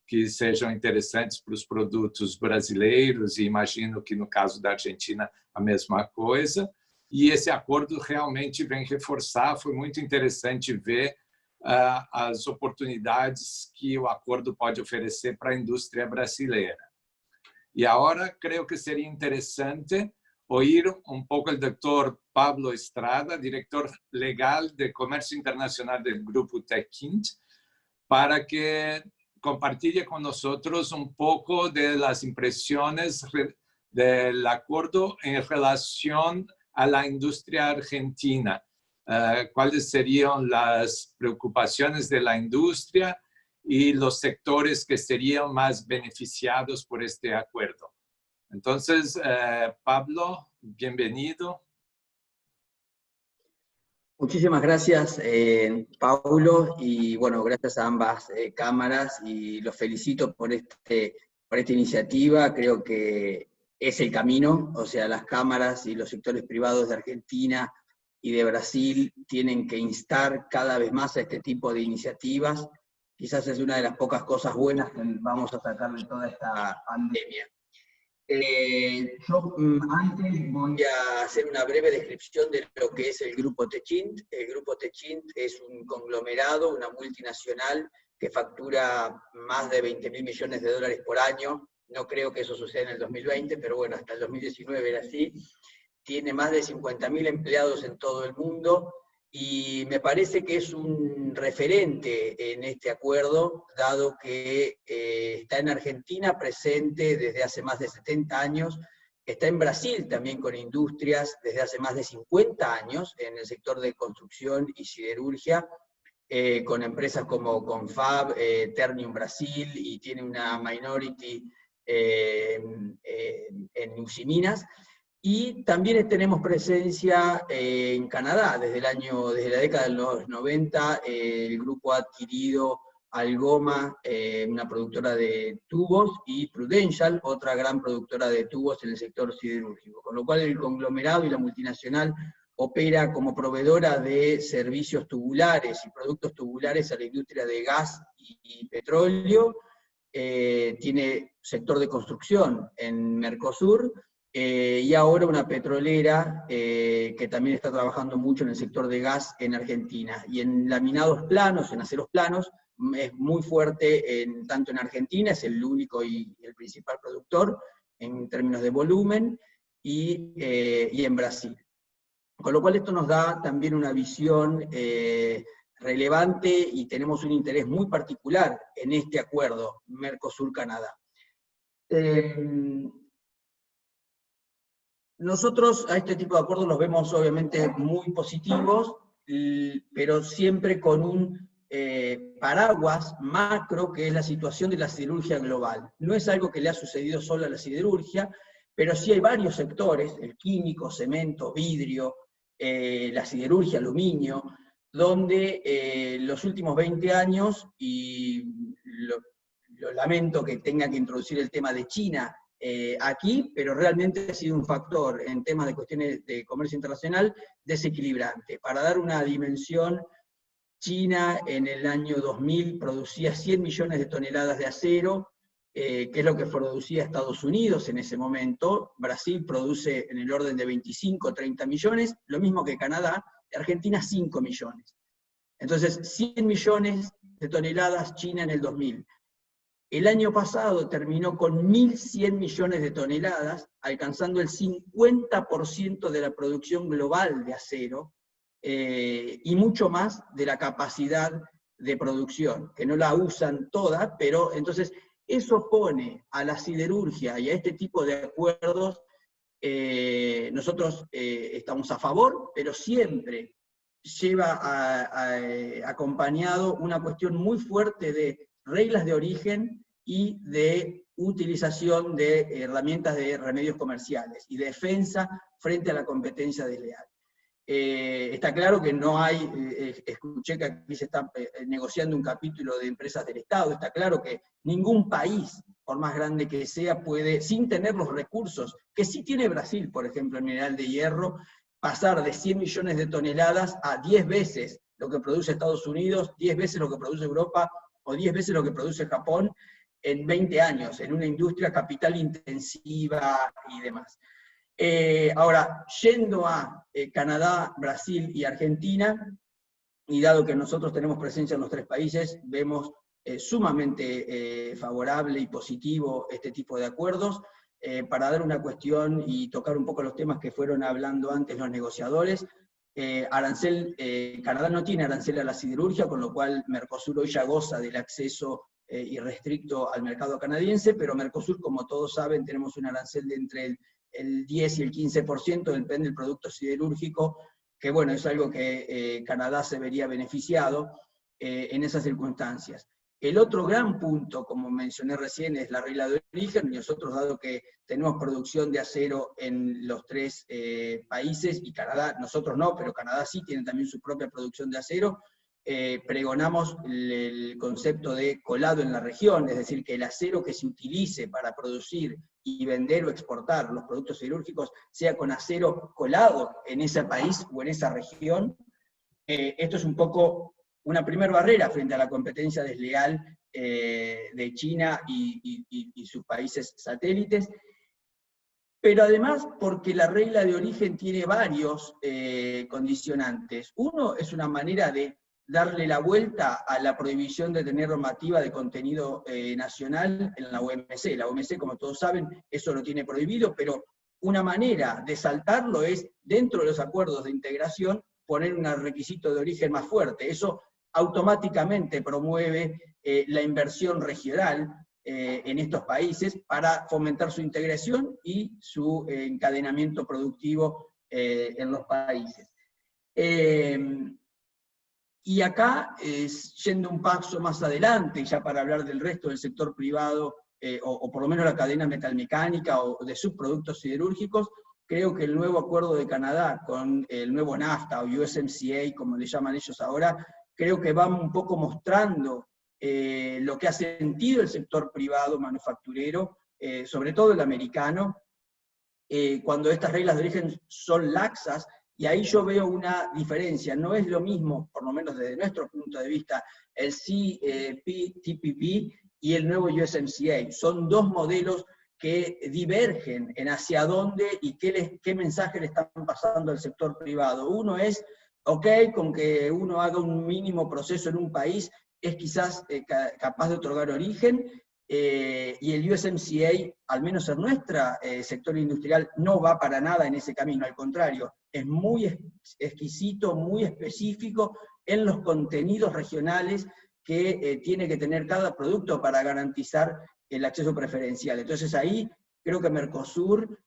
que sejam interessantes para os produtos brasileiros, e imagino que no caso da Argentina a mesma coisa. E esse acordo realmente vem reforçar. Foi muito interessante ver as oportunidades que o acordo pode oferecer para a indústria brasileira. E agora, creio que seria interessante oír um pouco o Dr. Pablo Estrada, diretor legal de Comercio Internacional do Grupo Techint, para que compartilhe con nosotros un poco de las impresiones del acuerdo en relación a la industria argentina. ¿Cuáles serían las preocupaciones de la industria y los sectores que serían más beneficiados por este acuerdo? Entonces, Pablo, bienvenido. Muchísimas gracias, Paulo, y bueno, gracias a ambas cámaras, y los felicito por esta iniciativa. Creo que es el camino, o sea, las cámaras y los sectores privados de Argentina y de Brasil tienen que instar cada vez más a este tipo de iniciativas. Quizás es una de las pocas cosas buenas que vamos a sacar de toda esta pandemia. Yo antes voy a hacer una breve descripción de lo que es el Grupo Techint. El Grupo Techint es un conglomerado, una multinacional que factura más de 20.000 millones de dólares por año. No creo que eso suceda en el 2020, pero bueno, hasta el 2019 era así. Tiene más de 50.000 empleados en todo el mundo, y me parece que es un referente en este acuerdo, dado que está en Argentina presente desde hace más de 70 años, está en Brasil también con industrias desde hace más de 50 años, en el sector de construcción y siderurgia, con empresas como Confab, Ternium Brasil, y tiene una minority en Usiminas. Y también tenemos presencia en Canadá. Desde la década de los 90, el grupo ha adquirido Algoma, una productora de tubos, y Prudential, otra gran productora de tubos en el sector siderúrgico. Con lo cual el conglomerado y la multinacional opera como proveedora de servicios tubulares y productos tubulares a la industria de gas y petróleo. Tiene sector de construcción en Mercosur, y ahora una petrolera que también está trabajando mucho en el sector de gas en Argentina. Y en laminados planos, en aceros planos, es muy fuerte tanto en Argentina, es el único y el principal productor en términos de volumen, y en Brasil. Con lo cual esto nos da también una visión relevante, y tenemos un interés muy particular en este acuerdo Mercosur-Canadá. Nosotros a este tipo de acuerdos los vemos obviamente muy positivos, pero siempre con un paraguas macro, que es la situación de la siderurgia global. No es algo que le ha sucedido solo a la siderurgia, pero sí hay varios sectores, el químico, cemento, vidrio, la siderurgia, aluminio, donde los últimos 20 años, y lo lamento que tenga que introducir el tema de China aquí, pero realmente ha sido un factor en temas de cuestiones de comercio internacional desequilibrante. Para dar una dimensión, China en el año 2000 producía 100 millones de toneladas de acero, que es lo que producía Estados Unidos en ese momento. Brasil produce en el orden de 25 o 30 millones, lo mismo que Canadá. Argentina 5 millones. Entonces, 100 millones de toneladas China en el 2000. El año pasado terminó con 1.100 millones de toneladas, alcanzando el 50% de la producción global de acero, y mucho más de la capacidad de producción, que no la usan toda, pero entonces eso pone a la siderurgia y a este tipo de acuerdos, nosotros estamos a favor, pero siempre lleva acompañado una cuestión muy fuerte de reglas de origen y de utilización de herramientas de remedios comerciales y defensa frente a la competencia desleal. Está claro que no hay, escuché que aquí se está negociando un capítulo de empresas del Estado, está claro que ningún país, por más grande que sea, puede, sin tener los recursos que sí tiene Brasil, por ejemplo, el mineral de hierro, pasar de 100 millones de toneladas a 10 veces lo que produce Estados Unidos, 10 veces lo que produce Europa, o 10 veces lo que produce Japón, en 20 años, en una industria capital intensiva y demás. Ahora, yendo a Canadá, Brasil y Argentina, y dado que nosotros tenemos presencia en los tres países, vemos sumamente favorable y positivo este tipo de acuerdos. Para dar una cuestión y tocar un poco los temas que fueron hablando antes los negociadores, Canadá no tiene arancel a la siderurgia, con lo cual Mercosur hoy ya goza del acceso irrestricto al mercado canadiense, pero Mercosur, como todos saben, tenemos un arancel de entre el 10 y el 15%, depende del producto siderúrgico, que bueno, es algo que Canadá se vería beneficiado en esas circunstancias. El otro gran punto, como mencioné recién, es la regla de origen. Nosotros, dado que tenemos producción de acero en los tres países, y Canadá, nosotros no, pero Canadá sí tiene también su propia producción de acero, pregonamos el concepto de colado en la región, es decir, que el acero que se utilice para producir y vender o exportar los productos siderúrgicos sea con acero colado en ese país o en esa región. Esto es un poco una primera barrera frente a la competencia desleal de China y sus países satélites, pero además porque la regla de origen tiene varios condicionantes. Uno es una manera de darle la vuelta a la prohibición de tener normativa de contenido nacional en la OMC. La OMC, como todos saben, eso lo tiene prohibido, pero una manera de saltarlo es, dentro de los acuerdos de integración, poner un requisito de origen más fuerte. Eso automáticamente promueve la inversión regional en estos países para fomentar su integración y su encadenamiento productivo en los países. Y acá, yendo un paso más adelante, ya para hablar del resto del sector privado, o por lo menos la cadena metalmecánica o de subproductos siderúrgicos, creo que el nuevo acuerdo de Canadá con el nuevo NAFTA o USMCA, como le llaman ellos ahora, creo que va un poco mostrando lo que ha sentido el sector privado manufacturero, sobre todo el americano, cuando estas reglas de origen son laxas, y ahí yo veo una diferencia. No es lo mismo, por lo menos desde nuestro punto de vista, el CPTPP y el nuevo USMCA. Son dos modelos que divergen en hacia dónde y qué mensaje le están pasando al sector privado. Uno es, ok, con que uno haga un mínimo proceso en un país, es quizás capaz de otorgar origen, y el USMCA, al menos en nuestro sector industrial, no va para nada en ese camino, al contrario, es muy exquisito, muy específico en los contenidos regionales que tiene que tener cada producto para garantizar el acceso preferencial. Entonces ahí creo que Mercosur,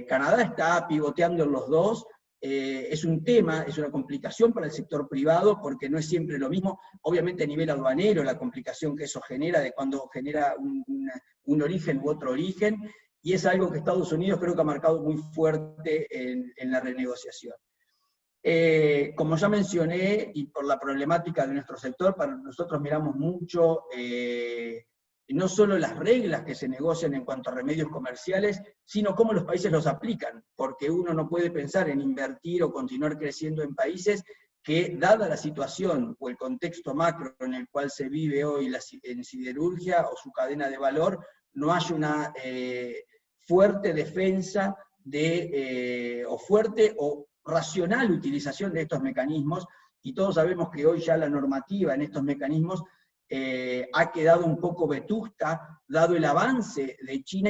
Canadá está pivoteando en los dos. Es un tema, es una complicación para el sector privado, porque no es siempre lo mismo, obviamente a nivel aduanero, la complicación que eso genera, de cuando genera un origen u otro origen, y es algo que Estados Unidos creo que ha marcado muy fuerte en la renegociación. Como ya mencioné, y por la problemática de nuestro sector, para nosotros miramos mucho no solo las reglas que se negocian en cuanto a remedios comerciales, sino cómo los países los aplican, porque uno no puede pensar en invertir o continuar creciendo en países que, dada la situación o el contexto macro en el cual se vive hoy en siderurgia o su cadena de valor, no haya una fuerte defensa o fuerte o racional utilización de estos mecanismos, y todos sabemos que hoy ya la normativa en estos mecanismos ha quedado un poco vetusta, dado el avance de China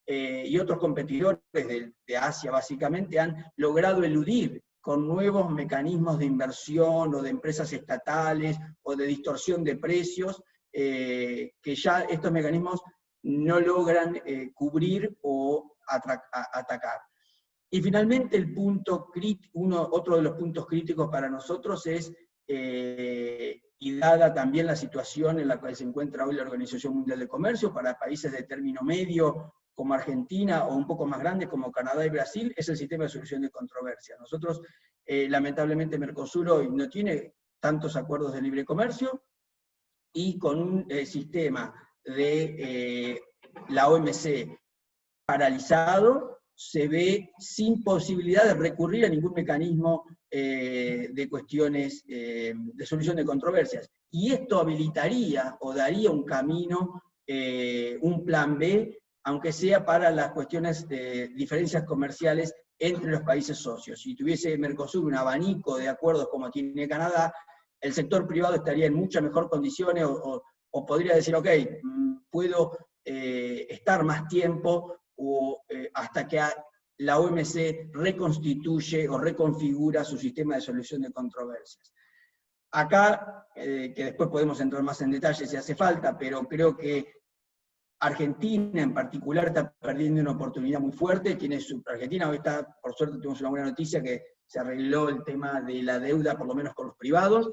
y otros competidores de Asia básicamente han logrado eludir con nuevos mecanismos de inversión o de empresas estatales o de distorsión de precios, que ya estos mecanismos no logran cubrir o atacar. Y finalmente otro de los puntos críticos para nosotros es, y dada también la situación en la cual se encuentra hoy la Organización Mundial de Comercio, para países de término medio como Argentina o un poco más grandes como Canadá y Brasil, es el sistema de solución de controversia. Nosotros, lamentablemente, Mercosur hoy no tiene tantos acuerdos de libre comercio, y con un sistema de la OMC paralizado, se ve sin posibilidad de recurrir a ningún mecanismo de cuestiones de solución de controversias. Y esto habilitaría o daría un camino, un plan B, aunque sea para las cuestiones de diferencias comerciales entre los países socios. Si tuviese Mercosur un abanico de acuerdos como tiene Canadá, el sector privado estaría en muchas mejores condiciones, o podría decir, ok, puedo estar más tiempo, hasta que la OMC reconstituye o reconfigura su sistema de solución de controversias. Acá, que después podemos entrar más en detalle si hace falta, pero creo que Argentina en particular está perdiendo una oportunidad muy fuerte. Argentina hoy está, por suerte tuvimos una buena noticia, que se arregló el tema de la deuda, por lo menos con los privados.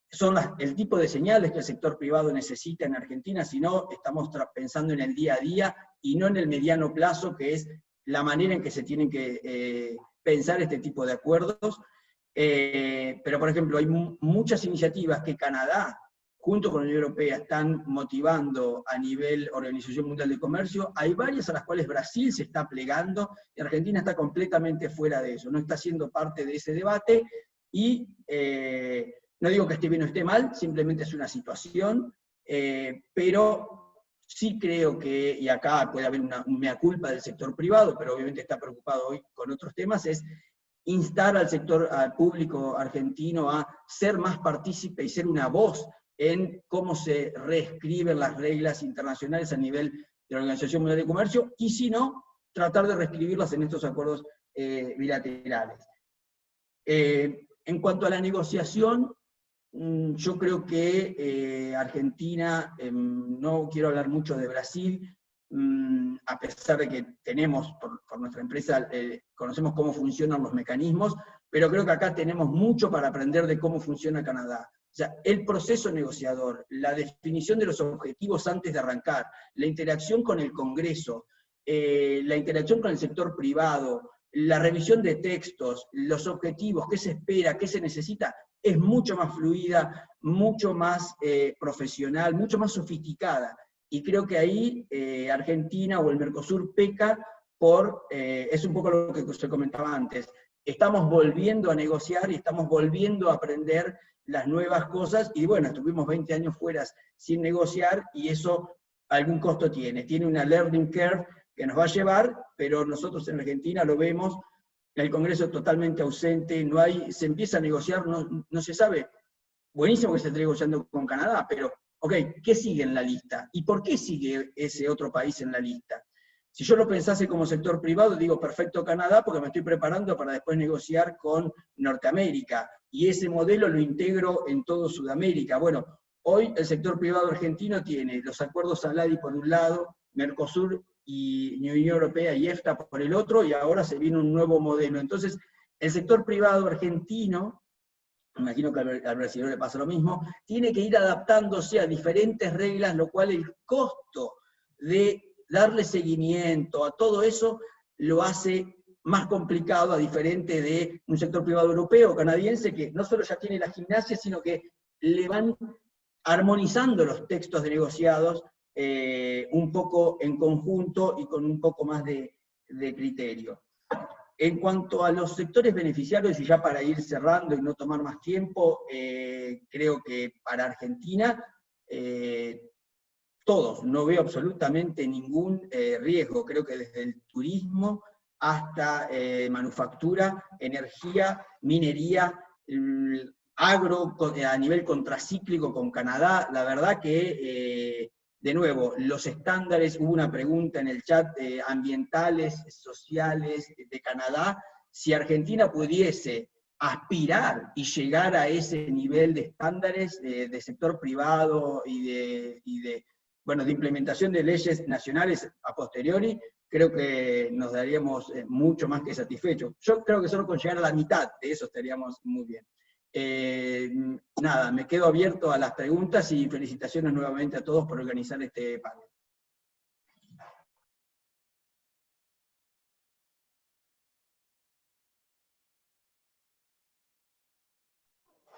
Son el tipo de señales que el sector privado necesita en Argentina, si no, estamos pensando en el día a día y no en el mediano plazo, que es la manera en que se tienen que pensar este tipo de acuerdos. Pero, por ejemplo, hay muchas iniciativas que Canadá, junto con la Unión Europea, están motivando a nivel Organización Mundial de Comercio. Hay varias a las cuales Brasil se está plegando, y Argentina está completamente fuera de eso, no está siendo parte de ese debate, y no digo que esté bien o esté mal, simplemente es una situación, pero sí creo que, y acá puede haber una mea culpa del sector privado, pero obviamente está preocupado hoy con otros temas, es instar al público argentino a ser más partícipe y ser una voz en cómo se reescriben las reglas internacionales a nivel de la Organización Mundial de Comercio, y si no, tratar de reescribirlas en estos acuerdos bilaterales. En cuanto a la negociación, yo creo que Argentina, no quiero hablar mucho de Brasil, a pesar de que tenemos, por nuestra empresa, conocemos cómo funcionan los mecanismos, pero creo que acá tenemos mucho para aprender de cómo funciona Canadá. O sea, el proceso negociador, la definición de los objetivos antes de arrancar, la interacción con el Congreso, la interacción con el sector privado, la revisión de textos, los objetivos, qué se espera, qué se necesita, es mucho más fluida, mucho más profesional, mucho más sofisticada. Y creo que ahí Argentina o el Mercosur peca por, es un poco lo que se comentaba antes, estamos volviendo a negociar y estamos volviendo a aprender las nuevas cosas, y bueno, estuvimos 20 años fuera sin negociar, y eso algún costo tiene una learning curve que nos va a llevar, pero nosotros en Argentina lo vemos, el Congreso totalmente ausente, no hay, se empieza a negociar, no se sabe, buenísimo que se esté negociando con Canadá, pero, ok, ¿qué sigue en la lista? ¿Y por qué sigue ese otro país en la lista? Si yo lo pensase como sector privado, digo, perfecto Canadá, porque me estoy preparando para después negociar con Norteamérica, y ese modelo lo integro en todo Sudamérica. Bueno, hoy el sector privado argentino tiene los acuerdos ALADI por un lado, Mercosur y Unión Europea y EFTA por el otro, y ahora se viene un nuevo modelo. Entonces, el sector privado argentino, imagino que al brasileño le pasa lo mismo, tiene que ir adaptándose a diferentes reglas, lo cual el costo de darle seguimiento a todo eso lo hace más complicado, a diferente de un sector privado europeo o canadiense, que no solo ya tiene la gimnasia, sino que le van armonizando los textos de negociados un poco en conjunto y con un poco más de criterio. En cuanto a los sectores beneficiarios, y ya para ir cerrando y no tomar más tiempo, creo que para Argentina, todos, no veo absolutamente ningún riesgo, creo que desde el turismo hasta manufactura, energía, minería, agro a nivel contracíclico con Canadá, la verdad que, de nuevo, los estándares, hubo una pregunta en el chat, ambientales, sociales de Canadá, si Argentina pudiese aspirar y llegar a ese nivel de estándares de sector privado y de implementación de leyes nacionales a posteriori, creo que nos daríamos mucho más que satisfechos. Yo creo que solo con llegar a la mitad de eso estaríamos muy bien. Nada, me quedo abierto a las preguntas y felicitaciones nuevamente a todos por organizar este panel.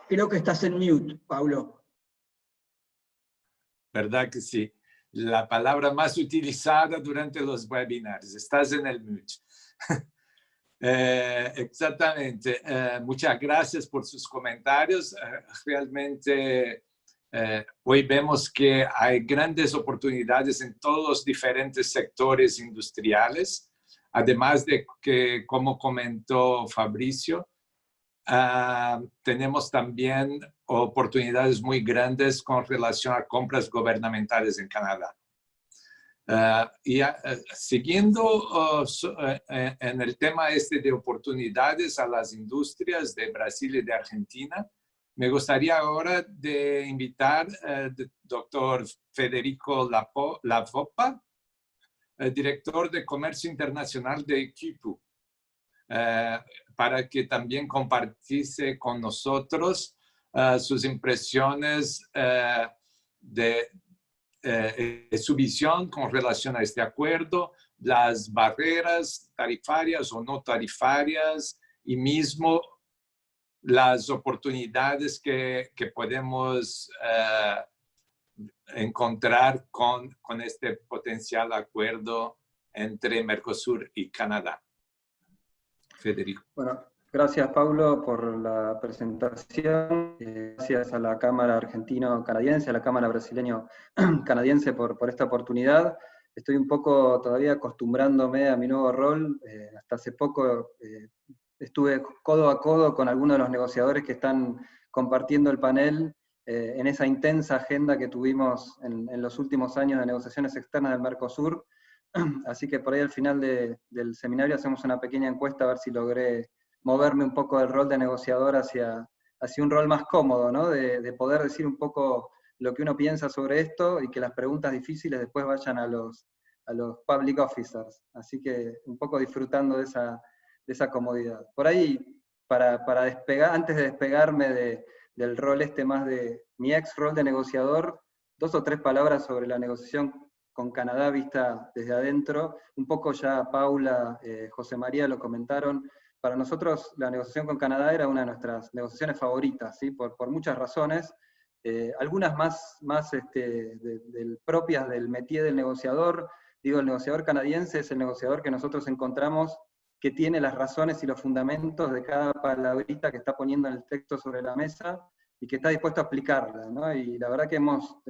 Creo que estás en mute, Paulo. ¿Verdad que sí? La palabra más utilizada durante los webinars. Estás en el mute. Exactamente. Muchas gracias por sus comentarios. Realmente hoy vemos que hay grandes oportunidades en todos los diferentes sectores industriales. Además de que, como comentó Fabricio, tenemos también oportunidades muy grandes con relación a compras gubernamentales en Canadá. Siguiendo en el tema de oportunidades a las industrias de Brasil y de Argentina, me gustaría ahora de invitar al doctor Federico Lavopa, director de Comercio Internacional de QIPU, para que también compartiese con nosotros sus impresiones de su visión con relación a este acuerdo, las barreras tarifarias o no tarifarias y mismo las oportunidades que podemos encontrar con este potencial acuerdo entre Mercosur y Canadá. Federico. Bueno, gracias Paulo por la presentación, gracias a la Cámara Argentino-Canadiense, a la Cámara Brasileño-Canadiense por esta oportunidad. Estoy un poco todavía acostumbrándome a mi nuevo rol. Hasta hace poco estuve codo a codo con algunos de los negociadores que están compartiendo el panel en esa intensa agenda que tuvimos en los últimos años de negociaciones externas del Mercosur. Así que por ahí al final del seminario hacemos una pequeña encuesta a ver si logré moverme un poco del rol de negociador hacia un rol más cómodo, ¿no? De poder decir un poco lo que uno piensa sobre esto y que las preguntas difíciles después vayan a los public officers. Así que un poco disfrutando de esa comodidad. Por ahí, para despegar, antes de despegarme del rol más de mi ex rol de negociador, 2 o 3 palabras sobre la negociación con Canadá vista desde adentro. Un poco ya Paula, José María lo comentaron. Para nosotros la negociación con Canadá era una de nuestras negociaciones favoritas, ¿sí? por muchas razones. Algunas más propias del métier del negociador. Digo, el negociador canadiense es el negociador que nosotros encontramos que tiene las razones y los fundamentos de cada palabrita que está poniendo en el texto sobre la mesa, y que está dispuesto a aplicarla, ¿no? Y la verdad que hemos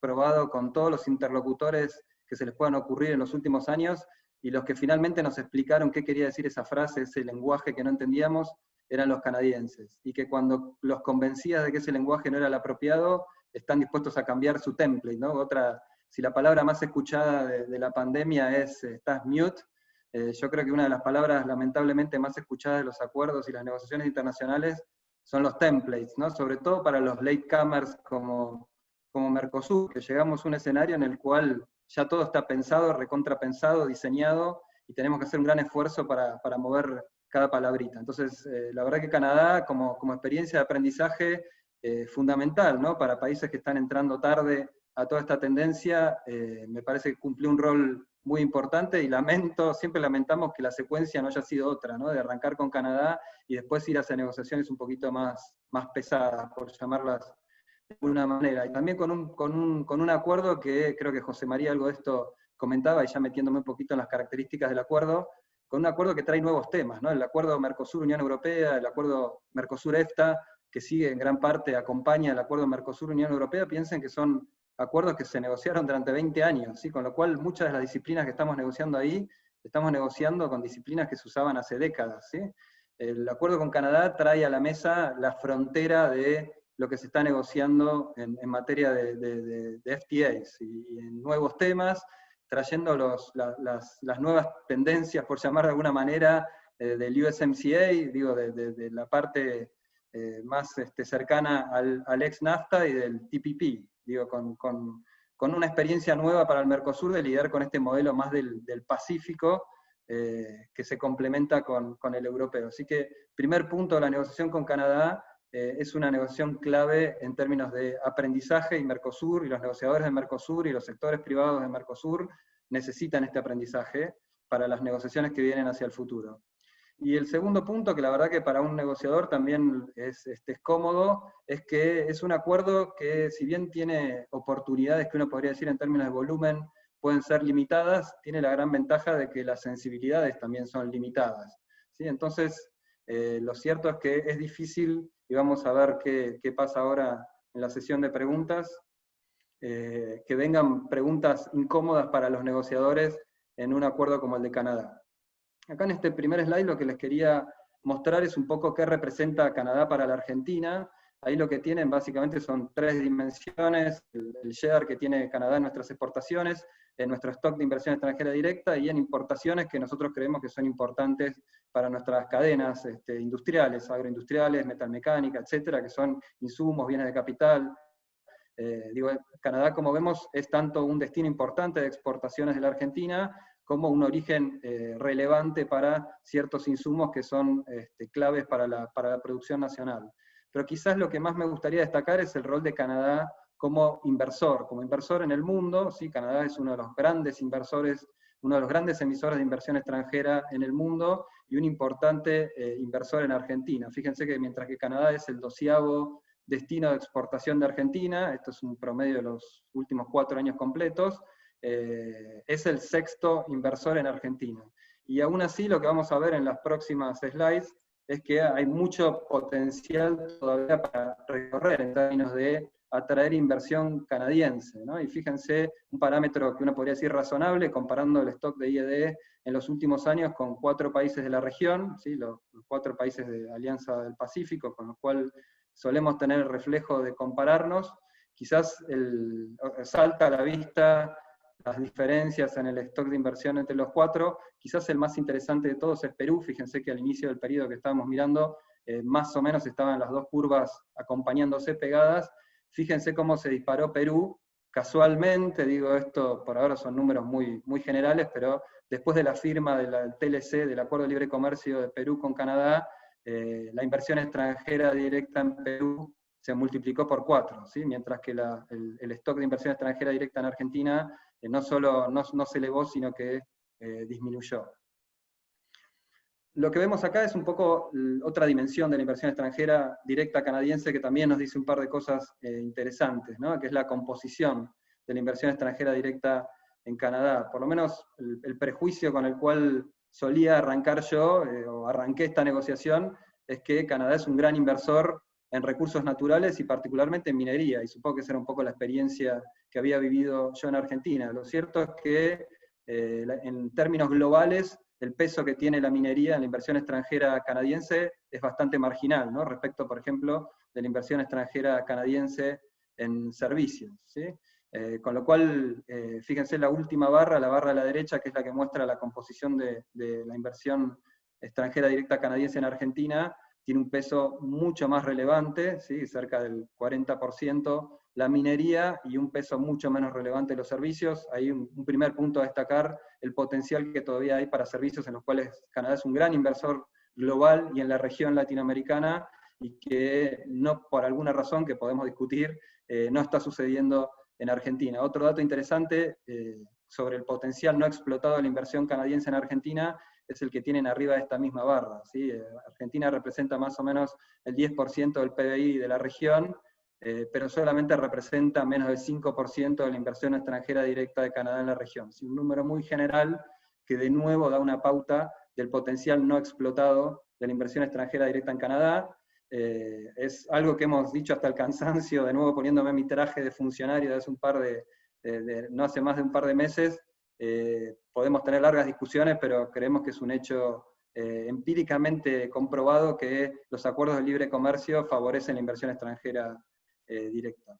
probado con todos los interlocutores que se les puedan ocurrir en los últimos años, y los que finalmente nos explicaron qué quería decir esa frase, ese lenguaje que no entendíamos, eran los canadienses, y que cuando los convencías de que ese lenguaje no era el apropiado, están dispuestos a cambiar su template, ¿no? Si la palabra más escuchada de la pandemia es estás mute, yo creo que una de las palabras lamentablemente más escuchadas de los acuerdos y las negociaciones internacionales son los templates, ¿no? Sobre todo para los latecomers como Mercosur, que llegamos a un escenario en el cual ya todo está pensado, recontrapensado, diseñado, y tenemos que hacer un gran esfuerzo para mover cada palabrita. Entonces, la verdad que Canadá, como experiencia de aprendizaje fundamental, ¿no? Para países que están entrando tarde a toda esta tendencia, me parece que cumplió un rol muy importante, y siempre lamentamos que la secuencia no haya sido otra, ¿no? De arrancar con Canadá y después ir hacia negociaciones un poquito más pesadas, por llamarlas de alguna manera. Y también con un acuerdo que creo que José María algo de esto comentaba, y ya metiéndome un poquito en las características del acuerdo, con un acuerdo que trae nuevos temas, ¿no? El acuerdo Mercosur-Unión Europea, el acuerdo Mercosur-EFTA, que sigue en gran parte, acompaña el acuerdo Mercosur-Unión Europea. Piensen que son acuerdos que se negociaron durante 20 años, ¿sí? Con lo cual muchas de las disciplinas que estamos negociando ahí, estamos negociando con disciplinas que se usaban hace décadas, ¿sí? El acuerdo con Canadá trae a la mesa la frontera de lo que se está negociando en materia de FTAs, y en nuevos temas, trayendo las nuevas tendencias, por llamar de alguna manera, del USMCA, digo, de la parte más cercana al ex-NAFTA y del TPP, digo, con una experiencia nueva para el Mercosur de lidiar con este modelo más del Pacífico, que se complementa con el europeo. Así que, primer punto de la negociación con Canadá, es una negociación clave en términos de aprendizaje, y Mercosur, y los negociadores de Mercosur, y los sectores privados de Mercosur necesitan este aprendizaje para las negociaciones que vienen hacia el futuro. Y el segundo punto, que la verdad que para un negociador también es cómodo, es que es un acuerdo que, si bien tiene oportunidades que uno podría decir en términos de volumen pueden ser limitadas, tiene la gran ventaja de que las sensibilidades también son limitadas, ¿sí? Entonces, lo cierto es que es difícil, y vamos a ver qué pasa ahora en la sesión de preguntas, que vengan preguntas incómodas para los negociadores en un acuerdo como el de Canadá. Acá en este primer slide lo que les quería mostrar es un poco qué representa Canadá para la Argentina. Ahí lo que tienen básicamente son 3 dimensiones: el share que tiene Canadá en nuestras exportaciones, en nuestro stock de inversión extranjera directa, y en importaciones que nosotros creemos que son importantes para nuestras cadenas industriales, agroindustriales, metalmecánica, etcétera, que son insumos, bienes de capital. Canadá, como vemos, es tanto un destino importante de exportaciones de la Argentina, como un origen relevante para ciertos insumos que son claves para la producción nacional. Pero quizás lo que más me gustaría destacar es el rol de Canadá como inversor en el mundo, ¿sí? Canadá es uno de los grandes inversores, uno de los grandes emisores de inversión extranjera en el mundo, y un importante inversor en Argentina. Fíjense que mientras que Canadá es el 12º destino de exportación de Argentina, esto es un promedio de los últimos 4 años completos, es el 6º inversor en Argentina. Y aún así, lo que vamos a ver en las próximas slides es que hay mucho potencial todavía para recorrer en términos de atraer inversión canadiense, ¿no? Y fíjense, un parámetro que uno podría decir razonable, comparando el stock de IED en los últimos años con 4 países de la región, ¿sí? Los 4 países de Alianza del Pacífico, con los cuales solemos tener el reflejo de compararnos. Quizás salta a la vista las diferencias en el stock de inversión entre los 4, quizás el más interesante de todos es Perú. Fíjense que al inicio del periodo que estábamos mirando, más o menos estaban las 2 curvas acompañándose pegadas. Fíjense cómo se disparó Perú, casualmente, digo esto, por ahora son números muy, muy generales, pero después de la firma del TLC, del Acuerdo de Libre Comercio de Perú con Canadá, la inversión extranjera directa en Perú se multiplicó por 4, ¿sí? Mientras que el stock de inversión extranjera directa en Argentina no solo no se elevó, sino que disminuyó. Lo que vemos acá es un poco otra dimensión de la inversión extranjera directa canadiense que también nos dice un par de cosas interesantes, ¿no? Que es la composición de la inversión extranjera directa en Canadá. Por lo menos el prejuicio con el cual solía arrancar yo, o arranqué esta negociación, es que Canadá es un gran inversor en recursos naturales y particularmente en minería, y supongo que esa era un poco la experiencia que había vivido yo en Argentina. Lo cierto es que en términos globales, el peso que tiene la minería en la inversión extranjera canadiense es bastante marginal, ¿no? Respecto, por ejemplo, de la inversión extranjera canadiense en servicios, ¿sí? Con lo cual, fíjense la última barra, la barra a la derecha, que es la que muestra la composición de la inversión extranjera directa canadiense en Argentina, tiene un peso mucho más relevante, ¿sí? Cerca del 40%, la minería, y un peso mucho menos relevante los servicios. Hay un primer punto a destacar, el potencial que todavía hay para servicios en los cuales Canadá es un gran inversor global y en la región latinoamericana, y que no, por alguna razón que podemos discutir, no está sucediendo en Argentina. Otro dato interesante sobre el potencial no explotado de la inversión canadiense en Argentina es el que tienen arriba de esta misma barra, ¿sí? Argentina representa más o menos el 10% del PBI de la región, pero solamente representa menos del 5% de la inversión extranjera directa de Canadá en la región. Es un número muy general que de nuevo da una pauta del potencial no explotado de la inversión extranjera directa en Canadá. Es algo que hemos dicho hasta el cansancio, de nuevo poniéndome mi traje de funcionario de hace no hace más de un par de meses. Podemos tener largas discusiones, pero creemos que es un hecho empíricamente comprobado que los acuerdos de libre comercio favorecen la inversión extranjera directa.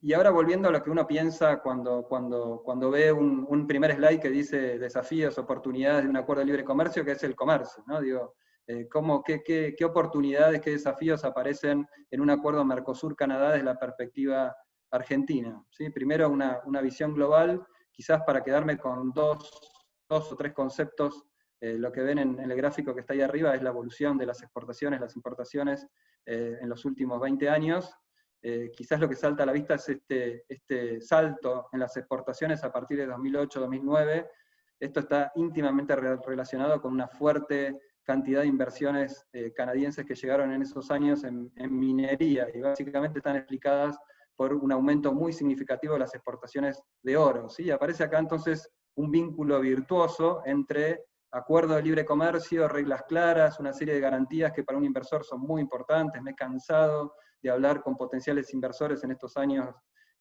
Y ahora volviendo a lo que uno piensa cuando ve un primer slide que dice desafíos, oportunidades de un acuerdo de libre comercio, que es el comercio, ¿no? Digo, ¿qué oportunidades, qué desafíos aparecen en un acuerdo Mercosur-Canadá desde la perspectiva argentina, ¿sí? Primero una visión global, quizás para quedarme con dos o tres conceptos. Lo que ven en el gráfico que está ahí arriba es la evolución de las exportaciones, las importaciones en los últimos 20 años. Quizás lo que salta a la vista es este salto en las exportaciones a partir de 2008-2009. Esto está íntimamente relacionado con una fuerte cantidad de inversiones canadienses que llegaron en esos años en minería, y básicamente están explicadas por un aumento muy significativo de las exportaciones de oro, ¿sí? Aparece acá entonces un vínculo virtuoso entre acuerdo de libre comercio, reglas claras, una serie de garantías que para un inversor son muy importantes. Me he cansado de hablar con potenciales inversores en estos años,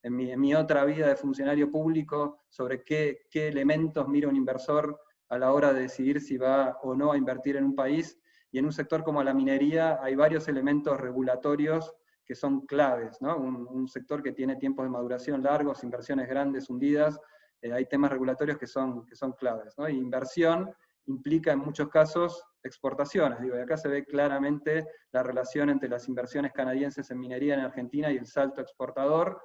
en mi otra vida de funcionario público, sobre qué elementos mira un inversor a la hora de decidir si va o no a invertir en un país. Y en un sector como la minería hay varios elementos regulatorios que son claves, ¿no? Un sector que tiene tiempos de maduración largos, inversiones grandes, hundidas, hay temas regulatorios que son claves, ¿no? Y inversión implica en muchos casos exportaciones. Digo, y acá se ve claramente la relación entre las inversiones canadienses en minería en Argentina y el salto exportador.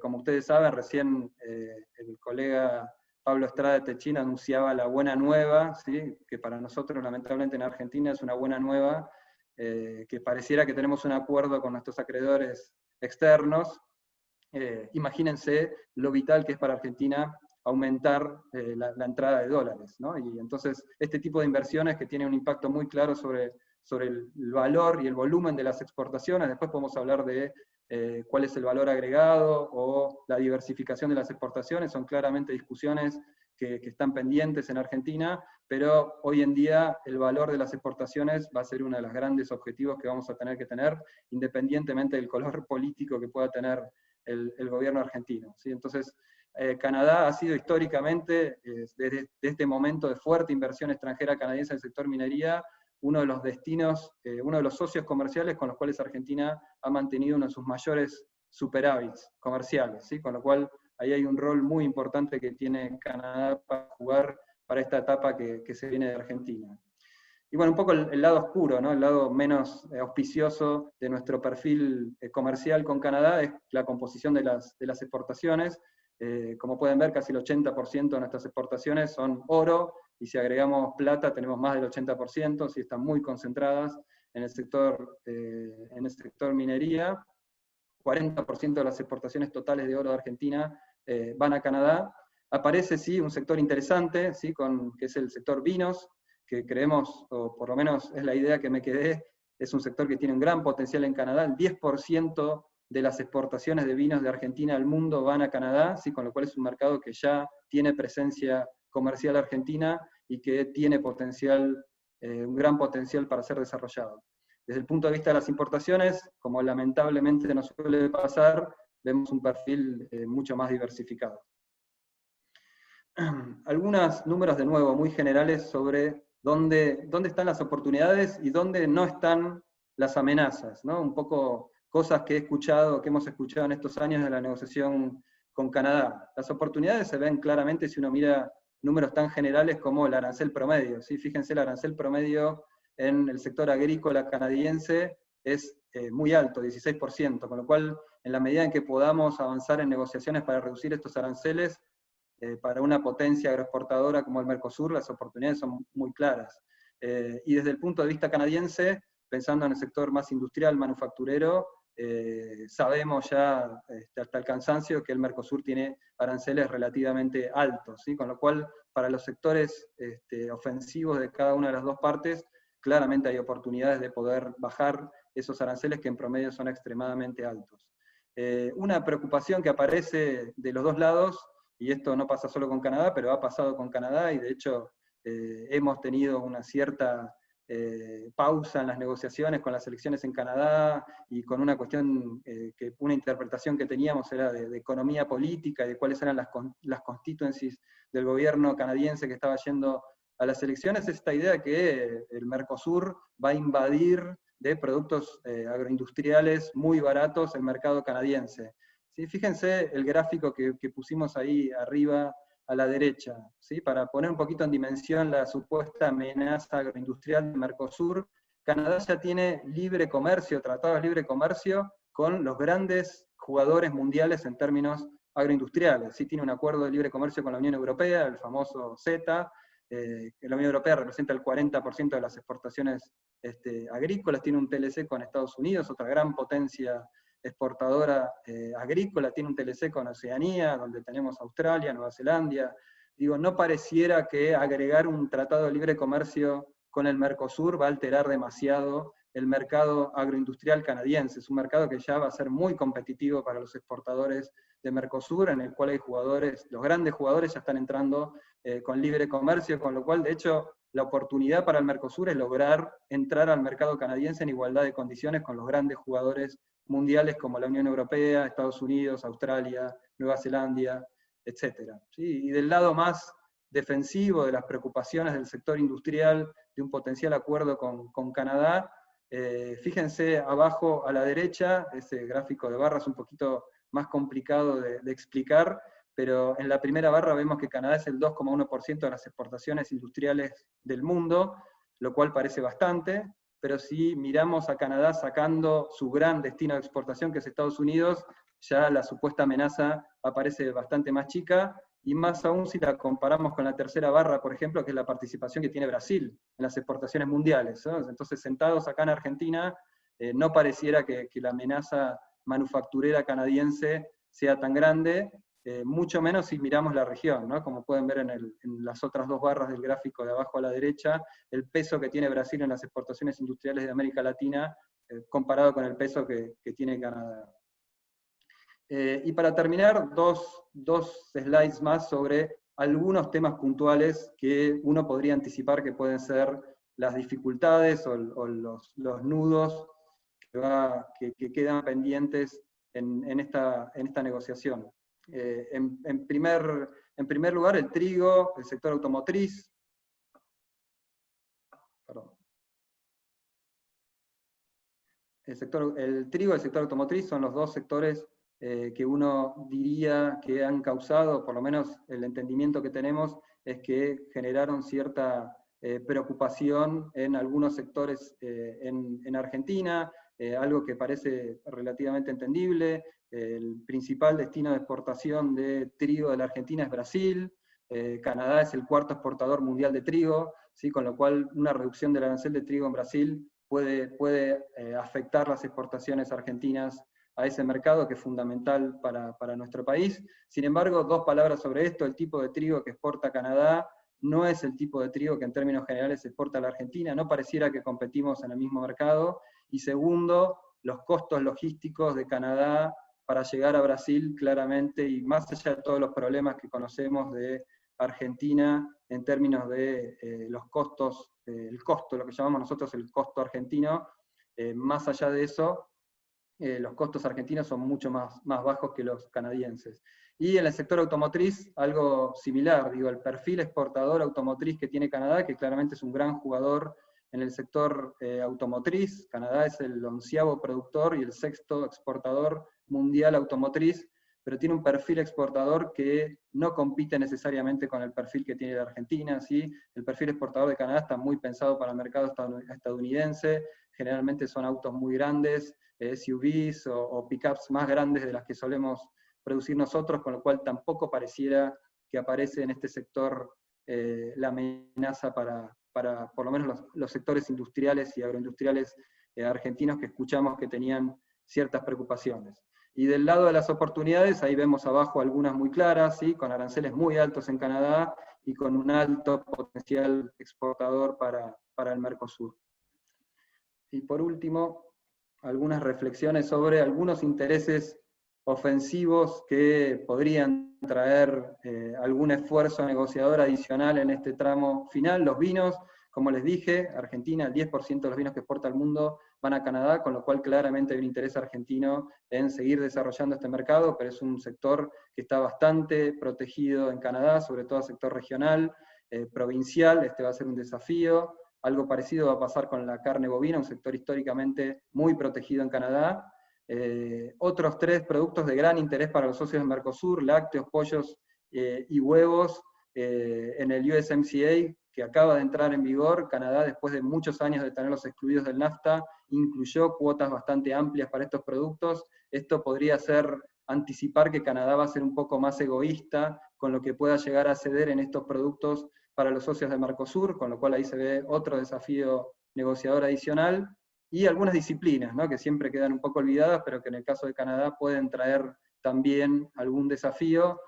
Como ustedes saben, recién el colega Pablo Estrada de Techín anunciaba la buena nueva, ¿sí? Que para nosotros lamentablemente en Argentina es una buena nueva, que pareciera que tenemos un acuerdo con nuestros acreedores externos. Imagínense lo vital que es para Argentina aumentar la entrada de dólares, ¿no? Y entonces este tipo de inversiones que tiene un impacto muy claro sobre el valor y el volumen de las exportaciones. Después podemos hablar de cuál es el valor agregado o la diversificación de las exportaciones, son claramente discusiones que están pendientes en Argentina, pero hoy en día el valor de las exportaciones va a ser uno de los grandes objetivos que vamos a tener que tener, independientemente del color político que pueda tener el gobierno argentino, ¿sí? Entonces, Canadá ha sido históricamente, desde este momento de fuerte inversión extranjera canadiense en el sector minería, uno de los destinos, uno de los socios comerciales con los cuales Argentina ha mantenido uno de sus mayores superávits comerciales, ¿sí? Con lo cual ahí hay un rol muy importante que tiene Canadá para jugar para esta etapa que se viene de Argentina. Y bueno, un poco el lado oscuro, ¿no? El lado menos auspicioso de nuestro perfil comercial con Canadá es la composición de las exportaciones. Como pueden ver, casi el 80% de nuestras exportaciones son oro, y si agregamos plata tenemos más del 80%, sí, están muy concentradas en el sector minería. 40% de las exportaciones totales de oro de Argentina van a Canadá. aparece sí un sector interesante, ¿sí? Que es el sector vinos, que creemos, o por lo menos es la idea que me quedé, es un sector que tiene un gran potencial en Canadá. El 10% de las exportaciones de vinos de Argentina al mundo van a Canadá, ¿sí? Con lo cual es un mercado que ya tiene presencia comercial argentina y que tiene potencial, un gran potencial para ser desarrollado. Desde el punto de vista de las importaciones, como lamentablemente nos suele pasar, vemos un perfil mucho más diversificado. Algunos números de nuevo muy generales sobre dónde están las oportunidades y dónde no están las amenazas, ¿no? Un poco cosas que hemos escuchado en estos años de la negociación con Canadá. Las oportunidades se ven claramente si uno mira números tan generales como el arancel promedio, ¿sí? Fíjense, el arancel promedio en el sector agrícola canadiense es muy alto, 16%, con lo cual, en la medida en que podamos avanzar en negociaciones para reducir estos aranceles, para una potencia agroexportadora como el Mercosur, las oportunidades son muy claras. Y desde el punto de vista canadiense, pensando en el sector más industrial, manufacturero, sabemos ya hasta el cansancio que el Mercosur tiene aranceles relativamente altos, ¿sí? Con lo cual, para los sectores ofensivos de cada una de las dos partes, claramente hay oportunidades de poder bajar esos aranceles que en promedio son extremadamente altos. Una preocupación que aparece de los dos lados, y esto no pasa solo con Canadá, pero ha pasado con Canadá, y de hecho hemos tenido una cierta pausa en las negociaciones con las elecciones en Canadá, y con una cuestión, una interpretación que teníamos era de economía política, y de cuáles eran las constituencies del gobierno canadiense que estaba yendo a las elecciones, esta idea que el Mercosur va a invadir de productos agroindustriales muy baratos el mercado canadiense. ¿Sí? Fíjense el gráfico que pusimos ahí arriba a la derecha, ¿sí? Para poner un poquito en dimensión la supuesta amenaza agroindustrial del Mercosur. Canadá ya tiene libre comercio, tratados de libre comercio con los grandes jugadores mundiales en términos agroindustriales. ¿Sí? Tiene un acuerdo de libre comercio con la Unión Europea, el famoso CETA, que la Unión Europea representa el 40% de las exportaciones agrícolas, tiene un TLC con Estados Unidos, otra gran potencia exportadora agrícola, tiene un TLC con Oceanía, donde tenemos Australia, Nueva Zelanda. Digo, no pareciera que agregar un tratado de libre comercio con el Mercosur va a alterar demasiado el mercado agroindustrial canadiense. Es un mercado que ya va a ser muy competitivo para los exportadores de Mercosur, en el cual hay jugadores, los grandes jugadores ya están entrando con libre comercio, con lo cual, de hecho, la oportunidad para el Mercosur es lograr entrar al mercado canadiense en igualdad de condiciones con los grandes jugadores mundiales como la Unión Europea, Estados Unidos, Australia, Nueva Zelanda, etc. ¿Sí? Y del lado más defensivo de las preocupaciones del sector industrial, de un potencial acuerdo con Canadá, fíjense abajo a la derecha, ese gráfico de barras un poquito más complicado de explicar, pero en la primera barra vemos que Canadá es el 2,1% de las exportaciones industriales del mundo, lo cual parece bastante, pero si miramos a Canadá sacando su gran destino de exportación, que es Estados Unidos, ya la supuesta amenaza aparece bastante más chica, y más aún si la comparamos con la tercera barra, por ejemplo, que es la participación que tiene Brasil en las exportaciones mundiales, ¿no? Entonces, sentados acá en Argentina, no pareciera que la amenaza manufacturera canadiense sea tan grande, mucho menos si miramos la región, ¿no? Como pueden ver en las otras dos barras del gráfico de abajo a la derecha, el peso que tiene Brasil en las exportaciones industriales de América Latina, comparado con el peso que tiene Canadá. Y para terminar, dos slides más sobre algunos temas puntuales que uno podría anticipar que pueden ser las dificultades o los nudos que quedan pendientes en esta negociación. En primer lugar, el trigo, el sector automotriz. Perdón. El trigo y el sector automotriz son los dos sectores que uno diría que han causado, por lo menos el entendimiento que tenemos, es que generaron cierta preocupación en algunos sectores en Argentina, algo que parece relativamente entendible. El principal destino de exportación de trigo de la Argentina es Brasil, Canadá es el cuarto exportador mundial de trigo, ¿sí? Con lo cual una reducción del arancel de trigo en Brasil puede afectar las exportaciones argentinas a ese mercado que es fundamental para nuestro país. Sin embargo, 2 palabras sobre esto: el tipo de trigo que exporta Canadá no es el tipo de trigo que en términos generales exporta la Argentina, no pareciera que competimos en el mismo mercado. Y segundo, los costos logísticos de Canadá para llegar a Brasil, claramente, y más allá de todos los problemas que conocemos de Argentina en términos de los costos, el costo, lo que llamamos nosotros el costo argentino, más allá de eso, los costos argentinos son mucho más bajos que los canadienses. Y en el sector automotriz, algo similar, digo, el perfil exportador automotriz que tiene Canadá, que claramente es un gran jugador en el sector automotriz. Canadá es el 11º productor y el 6º exportador mundial automotriz, pero tiene un perfil exportador que no compite necesariamente con el perfil que tiene la Argentina, ¿sí? El perfil exportador de Canadá está muy pensado para el mercado estadounidense, generalmente son autos muy grandes, SUVs o pickups más grandes de las que solemos producir nosotros, con lo cual tampoco pareciera que aparece en este sector la amenaza para por lo menos los sectores industriales y agroindustriales argentinos, que escuchamos que tenían ciertas preocupaciones. Y del lado de las oportunidades, ahí vemos abajo algunas muy claras, ¿sí? Con aranceles muy altos en Canadá y con un alto potencial exportador para el Mercosur. Y por último, algunas reflexiones sobre algunos intereses ofensivos que podrían traer algún esfuerzo negociador adicional en este tramo final. Los vinos, como les dije, Argentina, el 10% de los vinos que exporta al mundo van a Canadá, con lo cual claramente hay un interés argentino en seguir desarrollando este mercado, pero es un sector que está bastante protegido en Canadá, sobre todo el sector regional, provincial. Este va a ser un desafío. Algo parecido va a pasar con la carne bovina, un sector históricamente muy protegido en Canadá. Otros 3 productos de gran interés para los socios del Mercosur: lácteos, pollos y huevos. En el USMCA, que acaba de entrar en vigor, Canadá, después de muchos años de tenerlos excluidos del NAFTA, incluyó cuotas bastante amplias para estos productos. Esto podría anticipar que Canadá va a ser un poco más egoísta con lo que pueda llegar a ceder en estos productos para los socios de Mercosur, con lo cual ahí se ve otro desafío negociador adicional. Y algunas disciplinas, ¿no?, que siempre quedan un poco olvidadas, pero que en el caso de Canadá pueden traer también algún desafío.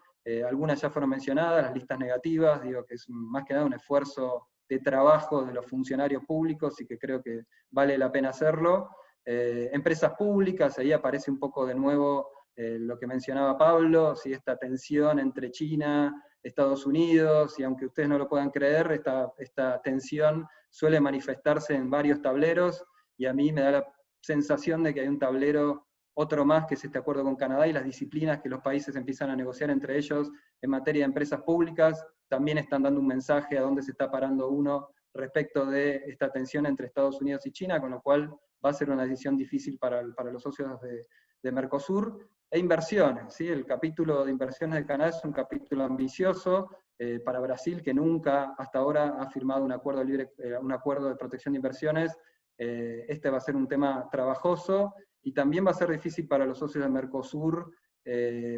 Algunas ya fueron mencionadas, las listas negativas, digo que es más que nada un esfuerzo de trabajo de los funcionarios públicos y que creo que vale la pena hacerlo. Empresas públicas, ahí aparece un poco de nuevo lo que mencionaba Pablo, ¿sí? Esta tensión entre China, Estados Unidos, y aunque ustedes no lo puedan creer, esta tensión suele manifestarse en varios tableros, y a mí me da la sensación de que hay un tablero, otro más, que es este acuerdo con Canadá, y las disciplinas que los países empiezan a negociar entre ellos en materia de empresas públicas, también están dando un mensaje a dónde se está parando uno respecto de esta tensión entre Estados Unidos y China, con lo cual va a ser una decisión difícil para los socios de Mercosur. E inversiones, ¿sí? El capítulo de inversiones de Canadá es un capítulo ambicioso para Brasil, que nunca hasta ahora ha firmado un acuerdo de protección de inversiones. Este va a ser un tema trabajoso, y también va a ser difícil para los socios de Mercosur,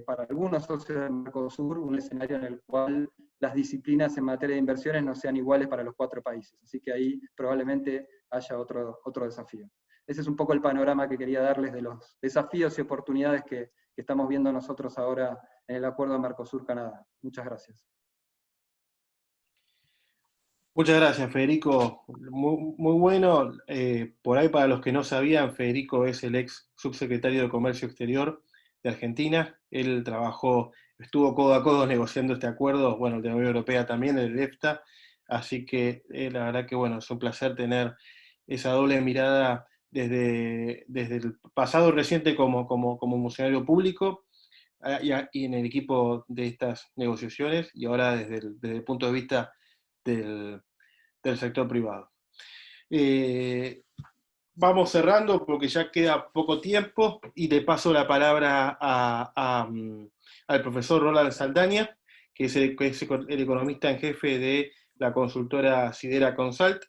para algunos socios de Mercosur, un escenario en el cual las disciplinas en materia de inversiones no sean iguales para los 4 países. Así que ahí probablemente haya otro desafío. Ese es un poco el panorama que quería darles de los desafíos y oportunidades que estamos viendo nosotros ahora en el acuerdo Mercosur-Canadá. Muchas gracias. Muchas gracias, Federico. Muy bueno. Por ahí, para los que no sabían, Federico es el ex subsecretario de Comercio Exterior de Argentina. Él estuvo codo a codo negociando este acuerdo, bueno, el de la Unión Europea también, el EFTA, así que la verdad que bueno, es un placer tener esa doble mirada desde el pasado reciente como funcionario público y en el equipo de estas negociaciones, y ahora desde el punto de vista del sector privado. Vamos cerrando porque ya queda poco tiempo, y le paso la palabra al profesor Roland Saldaña, que es el economista en jefe de la consultora Sidera Consult.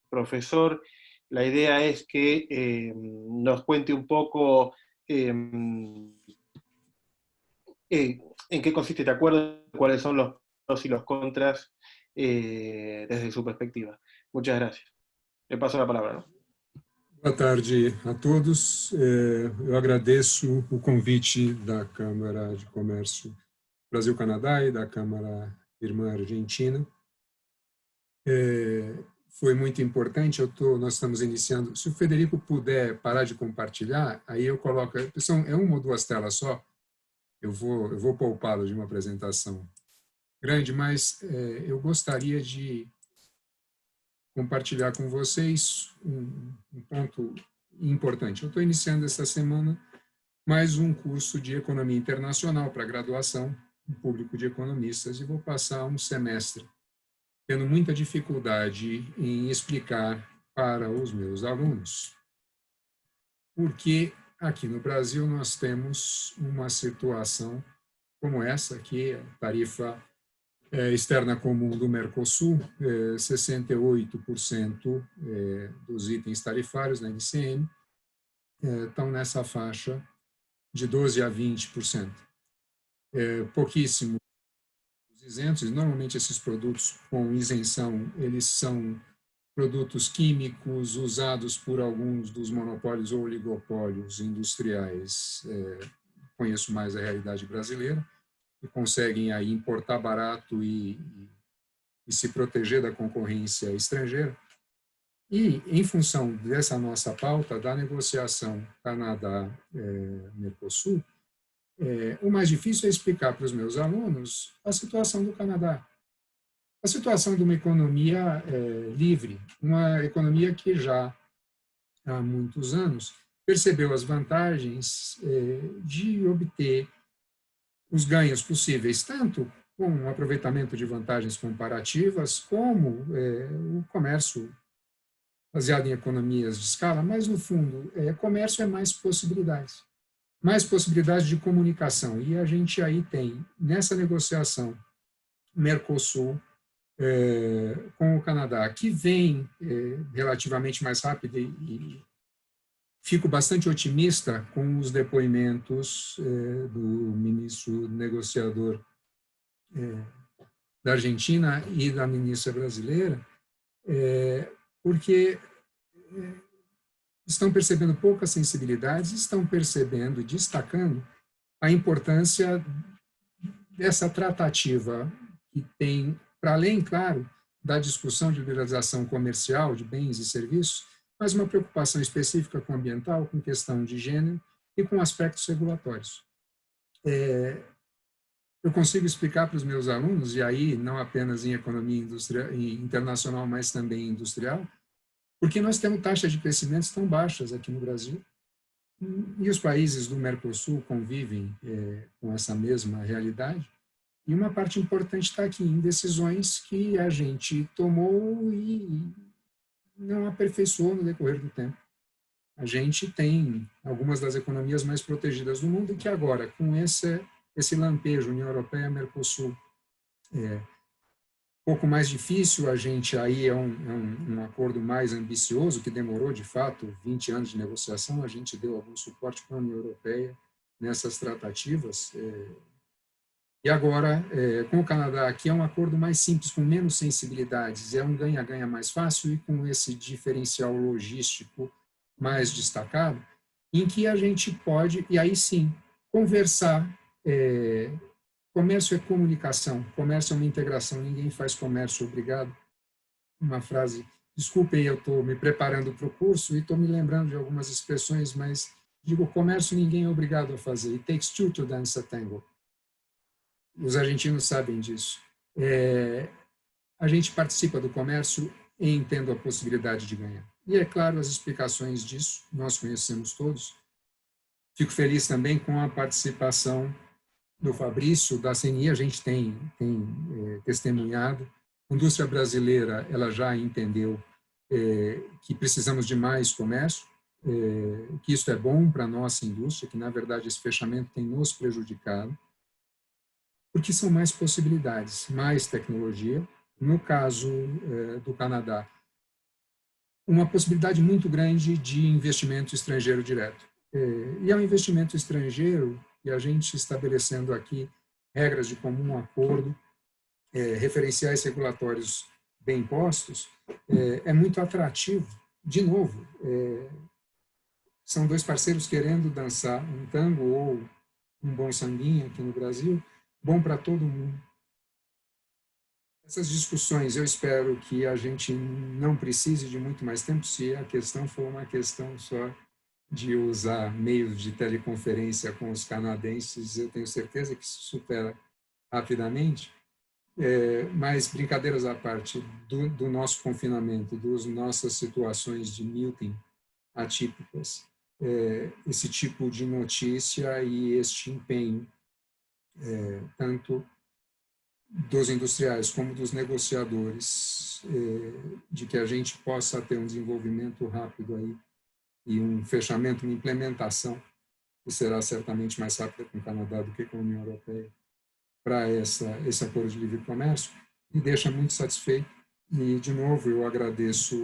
Profesor, la idea es que nos cuente un poco en qué consiste este acuerdo, cuáles son los pros y los contras desde su perspectiva. Muchas gracias. Le paso la palabra, ¿no? Boa tarde a todos. Eu agradeço o convite da Câmara de Comércio Brasil-Canadá e da Câmara Irmã Argentina. Foi muito importante, nós estamos iniciando. Se o Federico puder parar de compartilhar, aí eu coloco... É uma ou duas telas só, eu vou poupá-lo de uma apresentação grande, mas eu gostaria de compartilhar com vocês um ponto importante. Eu estou iniciando esta semana mais um curso de Economia Internacional para graduação, um público de economistas, e vou passar um semestre tendo muita dificuldade em explicar para os meus alunos porque aqui no Brasil nós temos uma situação como essa aqui, a tarifa externa comum do Mercosul, 68% dos itens tarifários na LCM estão nessa faixa de 12% a 20%. Pouquíssimos isentos, normalmente esses produtos com isenção, eles são produtos químicos usados por alguns dos monopólios ou oligopólios industriais. Conheço mais a realidade brasileira, e conseguem aí importar barato e se proteger da concorrência estrangeira. E, em função dessa nossa pauta, da negociação Canadá-Mercosul, o mais difícil é explicar para os meus alunos a situação do Canadá. A situação de uma economia livre, uma economia que já há muitos anos percebeu as vantagens de obter os ganhos possíveis, tanto com o aproveitamento de vantagens comparativas, como o comércio baseado em economias de escala, mas, no fundo, comércio é mais possibilidades de comunicação. E a gente aí tem, nessa negociação Mercosul com o Canadá, que vem relativamente mais rápida, e fico bastante otimista com os depoimentos do ministro negociador da Argentina e da ministra brasileira, porque estão percebendo poucas sensibilidades, estão percebendo, destacando a importância dessa tratativa que tem, para além, claro, da discussão de liberalização comercial de bens e serviços, mas uma preocupação específica com o ambiental, com questão de gênero e com aspectos regulatórios. Eu consigo explicar para os meus alunos, e aí não apenas em economia internacional, mas também industrial, porque nós temos taxas de crescimento tão baixas aqui no Brasil, e os países do Mercosul convivem com essa mesma realidade, e uma parte importante está aqui em decisões que a gente tomou e não aperfeiçoou no decorrer do tempo. A gente tem algumas das economias mais protegidas do mundo, e que agora, com esse lampejo União Europeia, Mercosul, pouco mais difícil, a gente aí um acordo mais ambicioso, que demorou, de fato, 20 anos de negociação, a gente deu algum suporte para a União Europeia nessas tratativas, e agora, com o Canadá, aqui é um acordo mais simples, com menos sensibilidades, é um ganha-ganha mais fácil, e com esse diferencial logístico mais destacado, em que a gente pode, e aí sim, conversar. Comércio é comunicação, comércio é uma integração, ninguém faz comércio obrigado. Uma frase, desculpem, eu estou me preparando para o curso e estou me lembrando de algumas expressões, mas digo, comércio ninguém é obrigado a fazer. It takes two to dance a tango. Os argentinos sabem disso. A gente participa do comércio e tendo a possibilidade de ganhar. E, é claro, as explicações disso nós conhecemos todos. Fico feliz também com a participação do Fabrício, da CNI, a gente tem testemunhado. A indústria brasileira, ela já entendeu que precisamos de mais comércio, que isso é bom para a nossa indústria, que, na verdade, esse fechamento tem nos prejudicado, porque são mais possibilidades, mais tecnologia. No caso do Canadá, uma possibilidade muito grande de investimento estrangeiro direto. E é um investimento estrangeiro, e a gente estabelecendo aqui regras de comum acordo, referenciais regulatórios bem postos, é muito atrativo. De novo, são dois parceiros querendo dançar um tango ou um bom sambinha aqui no Brasil, bom para todo mundo. Essas discussões, eu espero que a gente não precise de muito mais tempo, se a questão for uma questão só de usar meios de teleconferência com os canadenses, eu tenho certeza que se supera rapidamente. Mas, brincadeiras à parte, do nosso confinamento, das nossas situações de meeting atípicas, esse tipo de notícia e este empenho, tanto dos industriais como dos negociadores, de que a gente possa ter um desenvolvimento rápido aí e um fechamento, uma implementação, que será certamente mais rápida com o Canadá do que com a União Europeia, para esse acordo de livre comércio, me deixa muito satisfeito. E, de novo, eu agradeço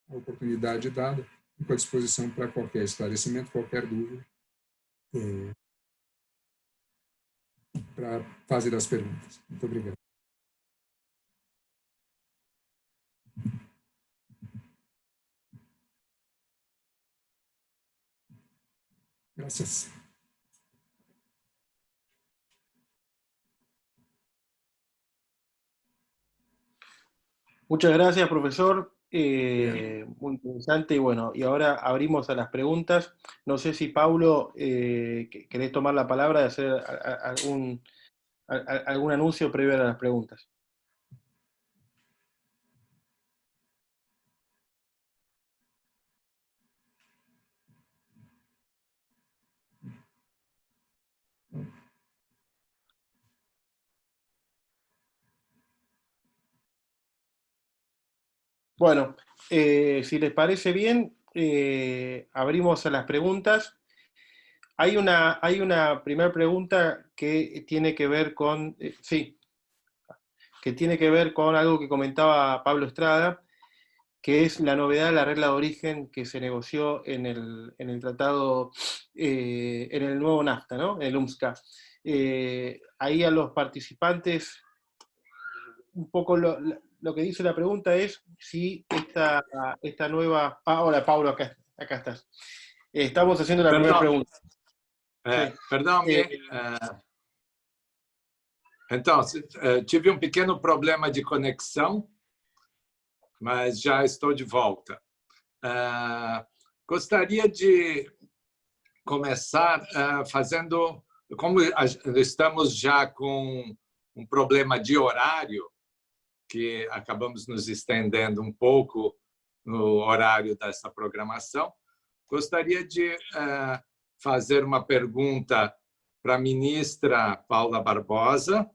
a oportunidade dada e estou à disposição para qualquer esclarecimento, qualquer dúvida, para fazer as perguntas. Muito obrigado. Gracias. Muchas gracias, profesor. Muy interesante. Y bueno, y ahora abrimos a las preguntas. No sé si, Paulo, querés tomar la palabra y hacer algún anuncio previo a las preguntas. Bueno, si les parece bien, abrimos a las preguntas. Hay una primera pregunta que tiene que ver con, que tiene que ver con algo que comentaba Pablo Estrada, que es la novedad de la regla de origen que se negoció en el tratado, en el nuevo NAFTA, ¿no? En el UNCSCA. Ahí a los participantes, un poco lo que dice la pregunta es si esta nueva... hola, Paulo, acá estás. Estamos haciendo la primera pregunta. Perdão, então, tive um pequeno problema de conexão, mas já estou de volta. Gostaria de começar fazendo... Como estamos já com um problema de horário, que acabamos nos estendendo um pouco no horário dessa programação, gostaria de fazer uma pergunta para a ministra Paula Barbosa,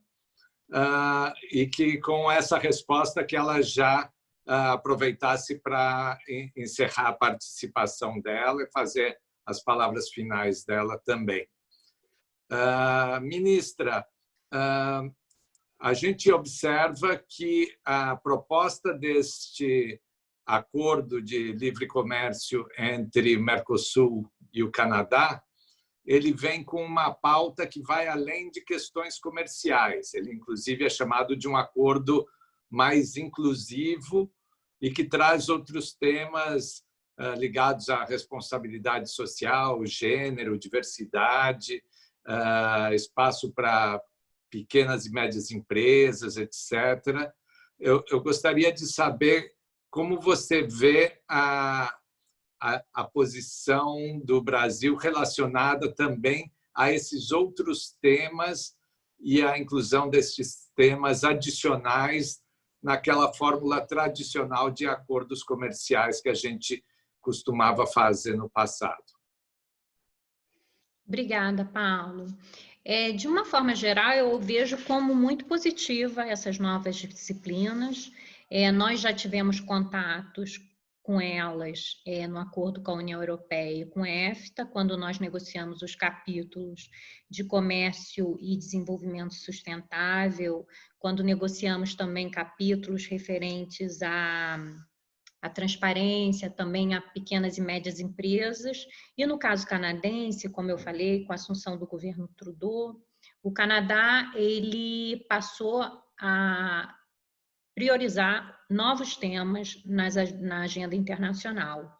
e que, com essa resposta, que ela já aproveitasse para encerrar a participação dela e fazer as palavras finais dela também. Ministra, a gente observa que a proposta deste acordo de livre comércio entre Mercosul e o Canadá, ele vem com uma pauta que vai além de questões comerciais. Ele, inclusive, é chamado de um acordo mais inclusivo e que traz outros temas ligados à responsabilidade social, gênero, diversidade, espaço para pequenas e médias empresas, etc. Eu gostaria de saber como você vê a posição do Brasil relacionada também a esses outros temas e a inclusão desses temas adicionais naquela fórmula tradicional de acordos comerciais que a gente costumava fazer no passado. Obrigada, Paulo. De uma forma geral, eu vejo como muito positiva essas novas disciplinas. Nós já tivemos contatos com elas no acordo com a União Europeia e com a EFTA, quando nós negociamos os capítulos de comércio e desenvolvimento sustentável, quando negociamos também capítulos referentes à transparência, também a pequenas e médias empresas. E no caso canadense, como eu falei, com a assunção do governo Trudeau, o Canadá ele passou a priorizar novos temas na agenda internacional.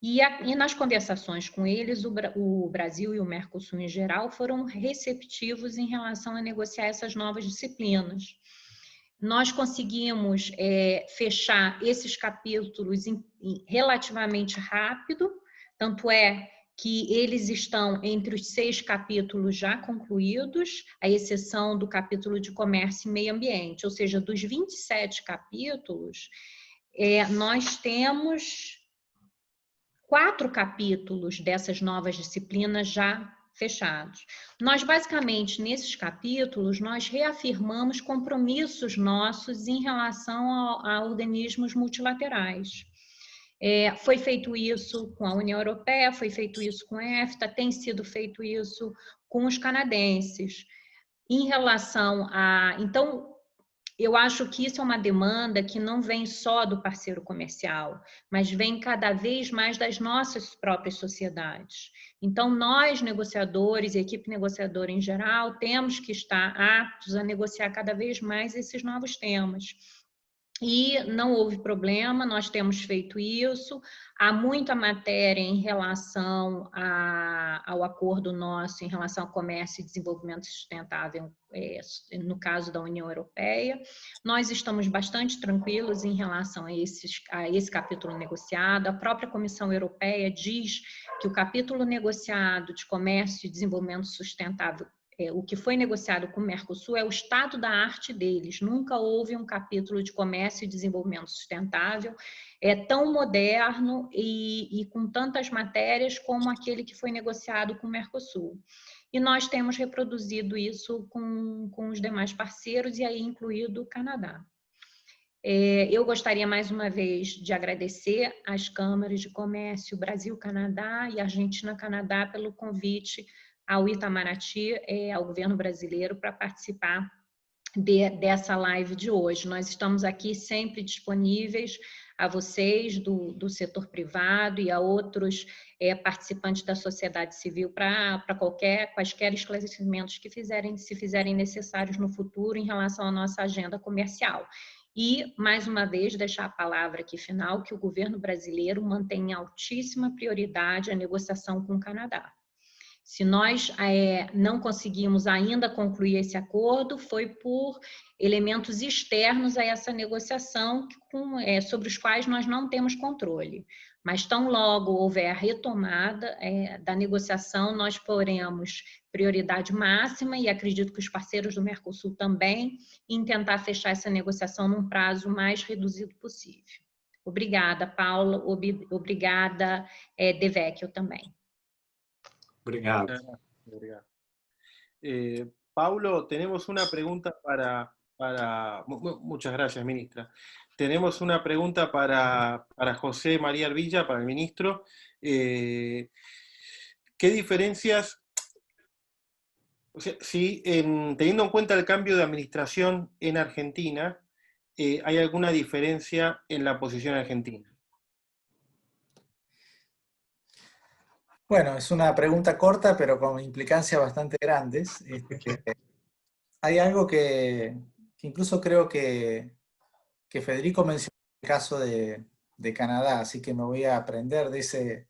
E nas conversações com eles, o Brasil e o Mercosul em geral foram receptivos em relação a negociar essas novas disciplinas. Nós conseguimos fechar esses capítulos relativamente rápido, tanto é que eles estão entre os 6 capítulos já concluídos, à exceção do capítulo de comércio e meio ambiente, ou seja, dos 27 capítulos, nós temos 4 capítulos dessas novas disciplinas já fechados. Nós, basicamente, nesses capítulos, nós reafirmamos compromissos nossos em relação a organismos multilaterais. Foi feito isso com a União Europeia, foi feito isso com a EFTA, tem sido feito isso com os canadenses. Em relação a... Então, eu acho que isso é uma demanda que não vem só do parceiro comercial, mas vem cada vez mais das nossas próprias sociedades. Então, nós, negociadores e equipe negociadora em geral, temos que estar aptos a negociar cada vez mais esses novos temas. E não houve problema, nós temos feito isso. Há muita matéria em relação ao acordo nosso, em relação ao comércio e desenvolvimento sustentável, no caso da União Europeia. Nós estamos bastante tranquilos em relação a esse capítulo negociado. A própria Comissão Europeia diz que o capítulo negociado de comércio e desenvolvimento sustentável, o que foi negociado com o Mercosul é o estado da arte deles. Nunca houve um capítulo de comércio e desenvolvimento sustentável tão moderno e com tantas matérias como aquele que foi negociado com o Mercosul. E nós temos reproduzido isso com os demais parceiros, e aí incluído o Canadá. Eu gostaria mais uma vez de agradecer às câmaras de comércio Brasil-Canadá e Argentina-Canadá pelo convite ao Itamaraty, ao governo brasileiro, para participar dessa live de hoje. Nós estamos aqui sempre disponíveis a vocês do setor privado e a outros participantes da sociedade civil para quaisquer esclarecimentos que se fizerem necessários no futuro em relação à nossa agenda comercial. E, mais uma vez, deixar a palavra aqui final, que o governo brasileiro mantém em altíssima prioridade a negociação com o Canadá. Se nós não conseguimos ainda concluir esse acordo, foi por elementos externos a essa negociação sobre os quais nós não temos controle. Mas tão logo houver a retomada da negociação, nós poremos prioridade máxima, e acredito que os parceiros do Mercosul também, em tentar fechar essa negociação num prazo mais reduzido possível. Obrigada, Paula. Obrigada, De Vecchio, também. Obrigado. Paulo, tenemos una pregunta muchas gracias, ministra. Tenemos una pregunta para José María Arvilla, para el ministro. ¿Qué diferencias, teniendo en cuenta el cambio de administración en Argentina, hay alguna diferencia en la posición argentina? Bueno, es una pregunta corta, pero con implicancias bastante grandes. Hay algo que incluso creo que Federico mencionó en el caso de Canadá, así que me voy a aprender de ese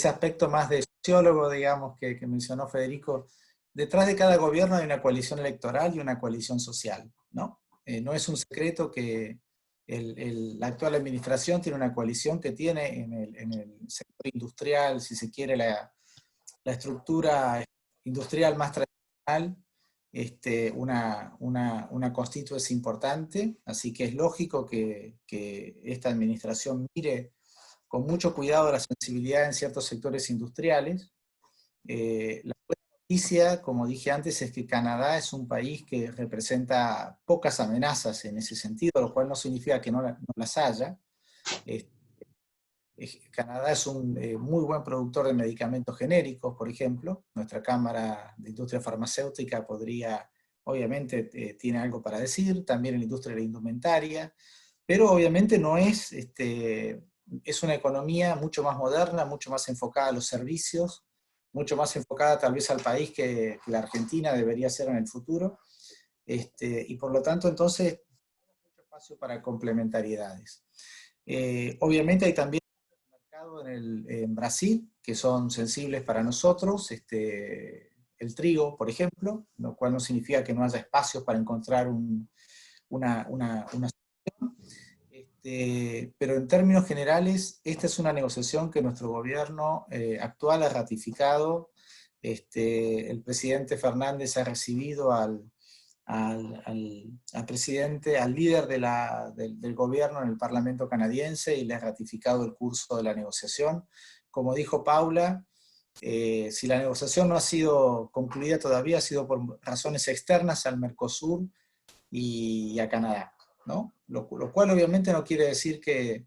aspecto más de sociólogo, digamos, que mencionó Federico. Detrás de cada gobierno hay una coalición electoral y una coalición social, ¿no? No es un secreto que la actual administración tiene una coalición que tiene en el sector industrial, si se quiere, la estructura industrial más tradicional, una constituencia importante, así que es lógico que esta administración mire con mucho cuidado la sensibilidad en ciertos sectores industriales. La buena noticia, como dije antes, es que Canadá es un país que representa pocas amenazas en ese sentido, lo cual no significa que no las haya. Canadá es un muy buen productor de medicamentos genéricos, por ejemplo. Nuestra Cámara de Industria Farmacéutica obviamente tiene algo para decir, también en la industria de la indumentaria, pero obviamente no es una economía mucho más moderna, mucho más enfocada a los servicios, mucho más enfocada tal vez al país que la Argentina debería ser en el futuro, y por lo tanto entonces mucho espacio para complementariedades. Obviamente hay también en Brasil, que son sensibles para nosotros, el trigo, por ejemplo, lo cual no significa que no haya espacios para encontrar una solución. Pero en términos generales, esta es una negociación que nuestro gobierno actual ha ratificado. El presidente Fernández ha recibido al presidente, al líder del gobierno en el Parlamento canadiense y le ha ratificado el curso de la negociación. Como dijo Paula, si la negociación no ha sido concluida todavía, ha sido por razones externas al Mercosur y a Canadá, ¿no? Lo cual obviamente no quiere decir que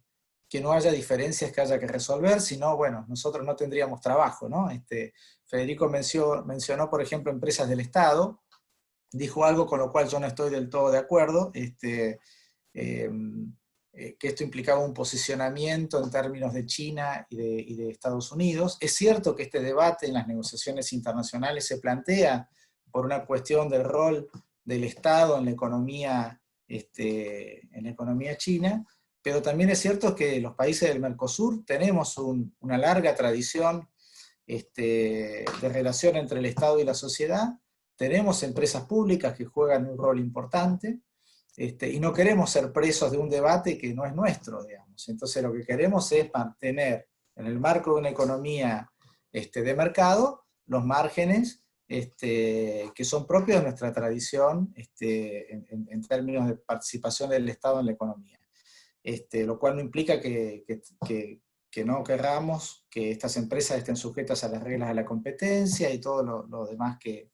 no haya diferencias que haya que resolver, sino, bueno, nosotros no tendríamos trabajo, ¿no? Federico mencionó, por ejemplo, empresas del Estado, dijo algo con lo cual yo no estoy del todo de acuerdo, que esto implicaba un posicionamiento en términos de China y de Estados Unidos. Es cierto que este debate en las negociaciones internacionales se plantea por una cuestión del rol del Estado en la economía china, pero también es cierto que los países del Mercosur tenemos una larga tradición de relación entre el Estado y la sociedad. Tenemos empresas públicas que juegan un rol importante, y no queremos ser presos de un debate que no es nuestro, digamos. Entonces lo que queremos es mantener en el marco de una economía de mercado los márgenes que son propios de nuestra tradición en términos de participación del Estado en la economía. Lo cual no implica que no querramos que estas empresas estén sujetas a las reglas de la competencia y todo lo demás que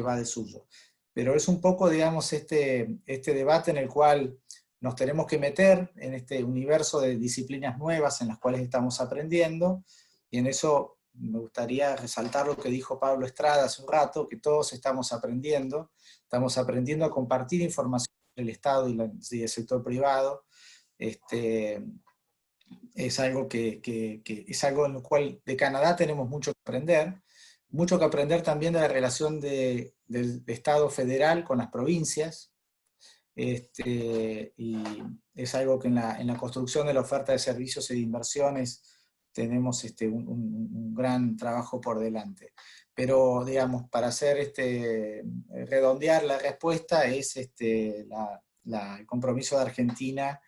va de suyo. Pero es un poco, digamos, este debate en el cual nos tenemos que meter en este universo de disciplinas nuevas en las cuales estamos aprendiendo, y en eso me gustaría resaltar lo que dijo Pablo Estrada hace un rato, que todos estamos aprendiendo a compartir información entre el Estado y el sector privado. Es algo es algo en lo cual de Canadá tenemos mucho que aprender también de la relación del Estado federal con las provincias, y es algo que en la construcción de la oferta de servicios y de inversiones tenemos un gran trabajo por delante. Pero, digamos, para redondear la respuesta, es el compromiso de Argentina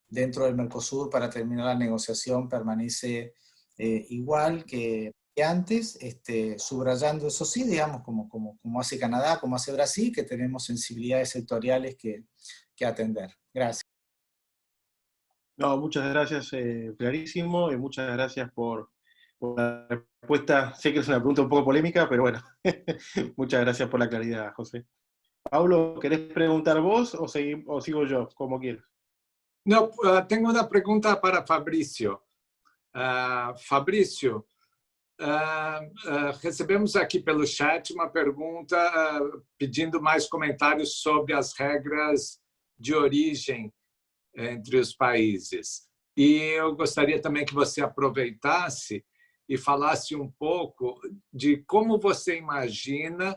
dentro del Mercosur para terminar la negociación permanece igual que antes, subrayando, eso sí, digamos, como hace Canadá, como hace Brasil, que tenemos sensibilidades sectoriales que atender. Gracias. No, muchas gracias, clarísimo, y muchas gracias por la respuesta. Sé que es una pregunta un poco polémica, pero bueno, muchas gracias por la claridad, José. Paulo, ¿querés preguntar vos o sigo yo, como quieras? No, tengo una pregunta para Fabrício. Fabrício, recebemos aqui pelo chat uma pergunta pedindo mais comentários sobre as regras de origem entre os países. E eu gostaria também que você aproveitasse e falasse um pouco de como você imagina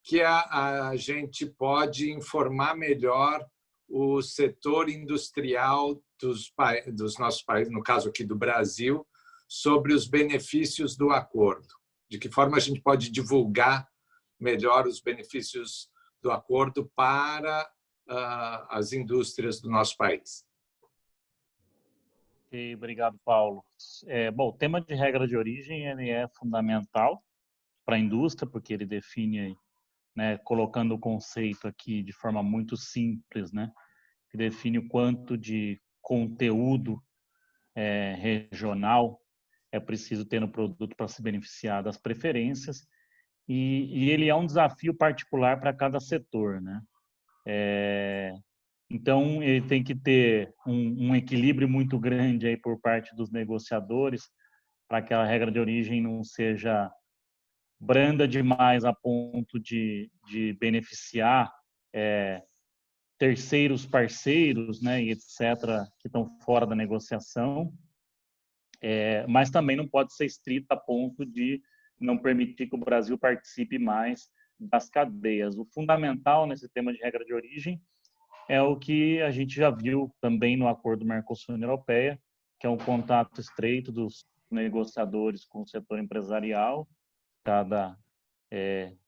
que a gente pode informar melhor o setor industrial dos nossos países, no caso aqui do Brasil, sobre os benefícios do acordo. De que forma a gente pode divulgar melhor os benefícios do acordo para as indústrias do nosso país. Ok, obrigado, Paulo. Bom, o tema de regra de origem ele é fundamental para a indústria, porque ele define, né, colocando o conceito aqui de forma muito simples, né, que define o quanto de conteúdo regional é preciso ter no produto para se beneficiar das preferências, e ele é um desafio particular para cada setor, né? Então, ele tem que ter um equilíbrio muito grande aí por parte dos negociadores para que a regra de origem não seja branda demais a ponto de beneficiar terceiros parceiros, né, e etc., que estão fora da negociação, mas também não pode ser estrita a ponto de não permitir que o Brasil participe mais das cadeias. O fundamental nesse tema de regra de origem é o que a gente já viu também no acordo Mercosul-União Europeia, que é um contato estreito dos negociadores com o setor empresarial, cada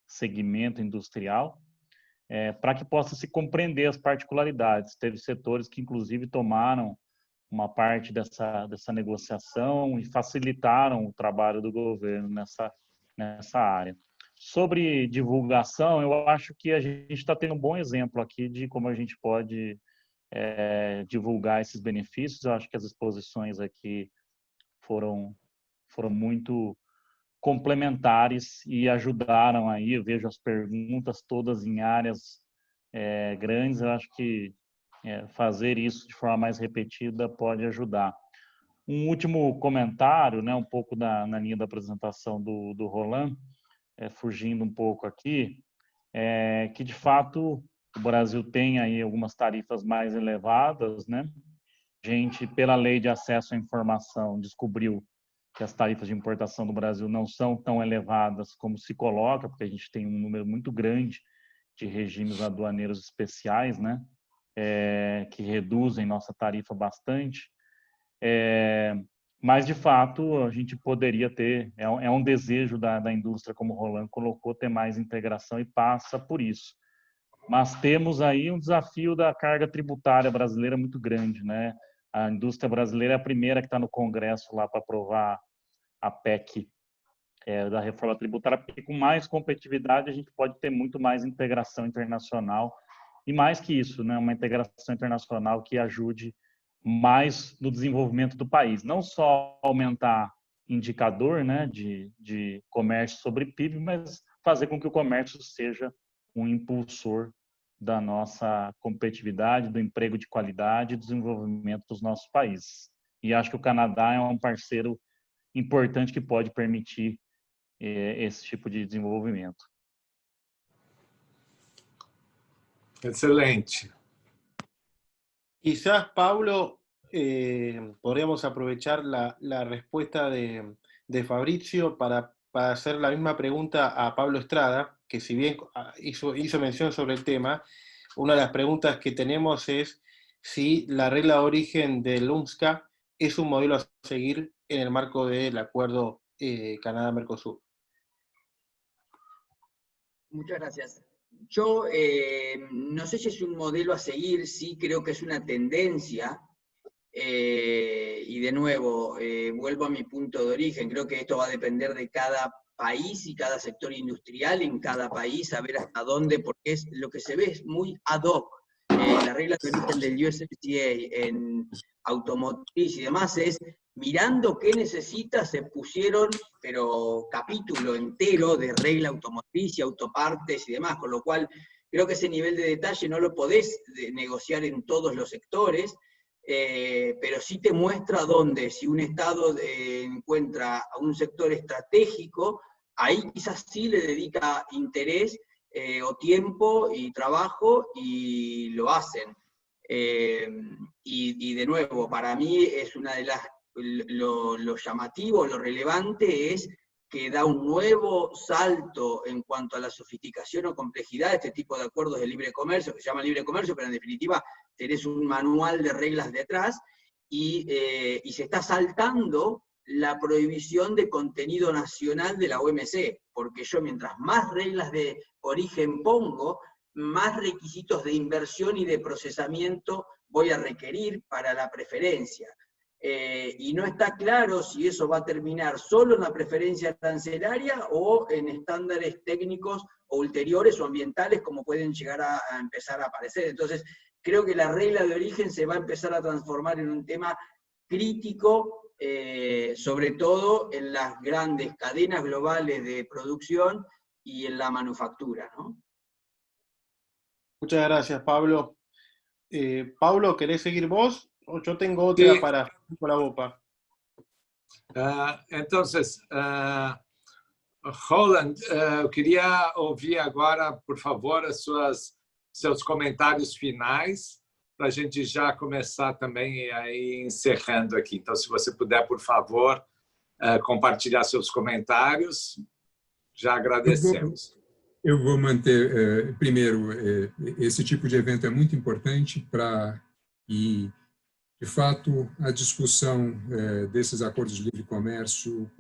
segmento industrial, para que possa se compreender as particularidades. Teve setores que, inclusive, tomaram uma parte dessa negociação e facilitaram o trabalho do governo nessa área. Sobre divulgação, eu acho que a gente está tendo um bom exemplo aqui de como a gente pode divulgar esses benefícios. Eu acho que as exposições aqui foram muito complementares e ajudaram aí. Eu vejo as perguntas todas em áreas grandes. Eu acho que fazer isso de forma mais repetida pode ajudar. Um último comentário, né, um pouco na linha da apresentação do Roland, fugindo um pouco aqui, que de fato o Brasil tem aí algumas tarifas mais elevadas, né? A gente, pela lei de acesso à informação, descobriu que as tarifas de importação do Brasil não são tão elevadas como se coloca, porque a gente tem um número muito grande de regimes aduaneiros especiais, né? Que reduzem nossa tarifa bastante. Mas, de fato, a gente poderia ter, é um desejo da indústria, como o Roland colocou, ter mais integração e passa por isso. Mas temos aí um desafio da carga tributária brasileira muito grande, né? A indústria brasileira é a primeira que está no Congresso lá para aprovar a PEC da reforma tributária, porque com mais competitividade a gente pode ter muito mais integração internacional e mais que isso, né? Uma integração internacional que ajude mais no desenvolvimento do país. Não só aumentar indicador, né, de comércio sobre PIB, mas fazer com que o comércio seja um impulsor da nossa competitividade, do emprego de qualidade e do desenvolvimento dos nossos países. E acho que o Canadá é um parceiro importante que pode permitir esse tipo de desenvolvimento. Excelente. Quizás, Pablo, podríamos aprovechar la respuesta de Fabrizio para hacer la misma pregunta a Pablo Estrada, que si bien hizo mención sobre el tema, una de las preguntas que tenemos es si la regla de origen del UNSCA es un modelo a seguir en el marco del acuerdo Canadá-Mercosur. Muchas gracias. Yo no sé si es un modelo a seguir, sí creo que es una tendencia, y de nuevo, vuelvo a mi punto de origen, creo que esto va a depender de cada país y cada sector industrial en cada país, a ver hasta dónde, porque lo que se ve es muy ad hoc. La regla de origen del USMCA en automotriz y demás es, mirando qué necesita, se pusieron, pero capítulo entero de regla automotriz y autopartes y demás, con lo cual creo que ese nivel de detalle no lo podés negociar en todos los sectores, pero sí te muestra dónde, si un Estado encuentra a un sector estratégico, ahí quizás sí le dedica interés o tiempo y trabajo y lo hacen. Y de nuevo, para mí es una de las, lo llamativo, lo relevante es que da un nuevo salto en cuanto a la sofisticación o complejidad de este tipo de acuerdos de libre comercio, que se llama libre comercio, pero en definitiva tenés un manual de reglas detrás, y se está saltando la prohibición de contenido nacional de la OMC, porque yo mientras más reglas de origen pongo, más requisitos de inversión y de procesamiento voy a requerir para la preferencia. Y no está claro si eso va a terminar solo en la preferencia arancelaria o en estándares técnicos o ulteriores o ambientales como pueden llegar a empezar a aparecer. Entonces, creo que la regla de origen se va a empezar a transformar en un tema crítico, sobre todo en las grandes cadenas globales de producción y en la manufactura, ¿no? Muchas gracias, Pablo. Pablo, ¿querés seguir vos? O yo tengo otra para la boca. Entonces, Roland, eu queria ouvir agora, por favor, seus comentários finais, para a gente já começar também aí encerrando aqui. Então, se você puder, por favor, compartilhar seus comentários, já agradecemos. Eu vou manter, primeiro, esse tipo de evento é muito importante para que de fato, a discussão desses acordos de livre comércio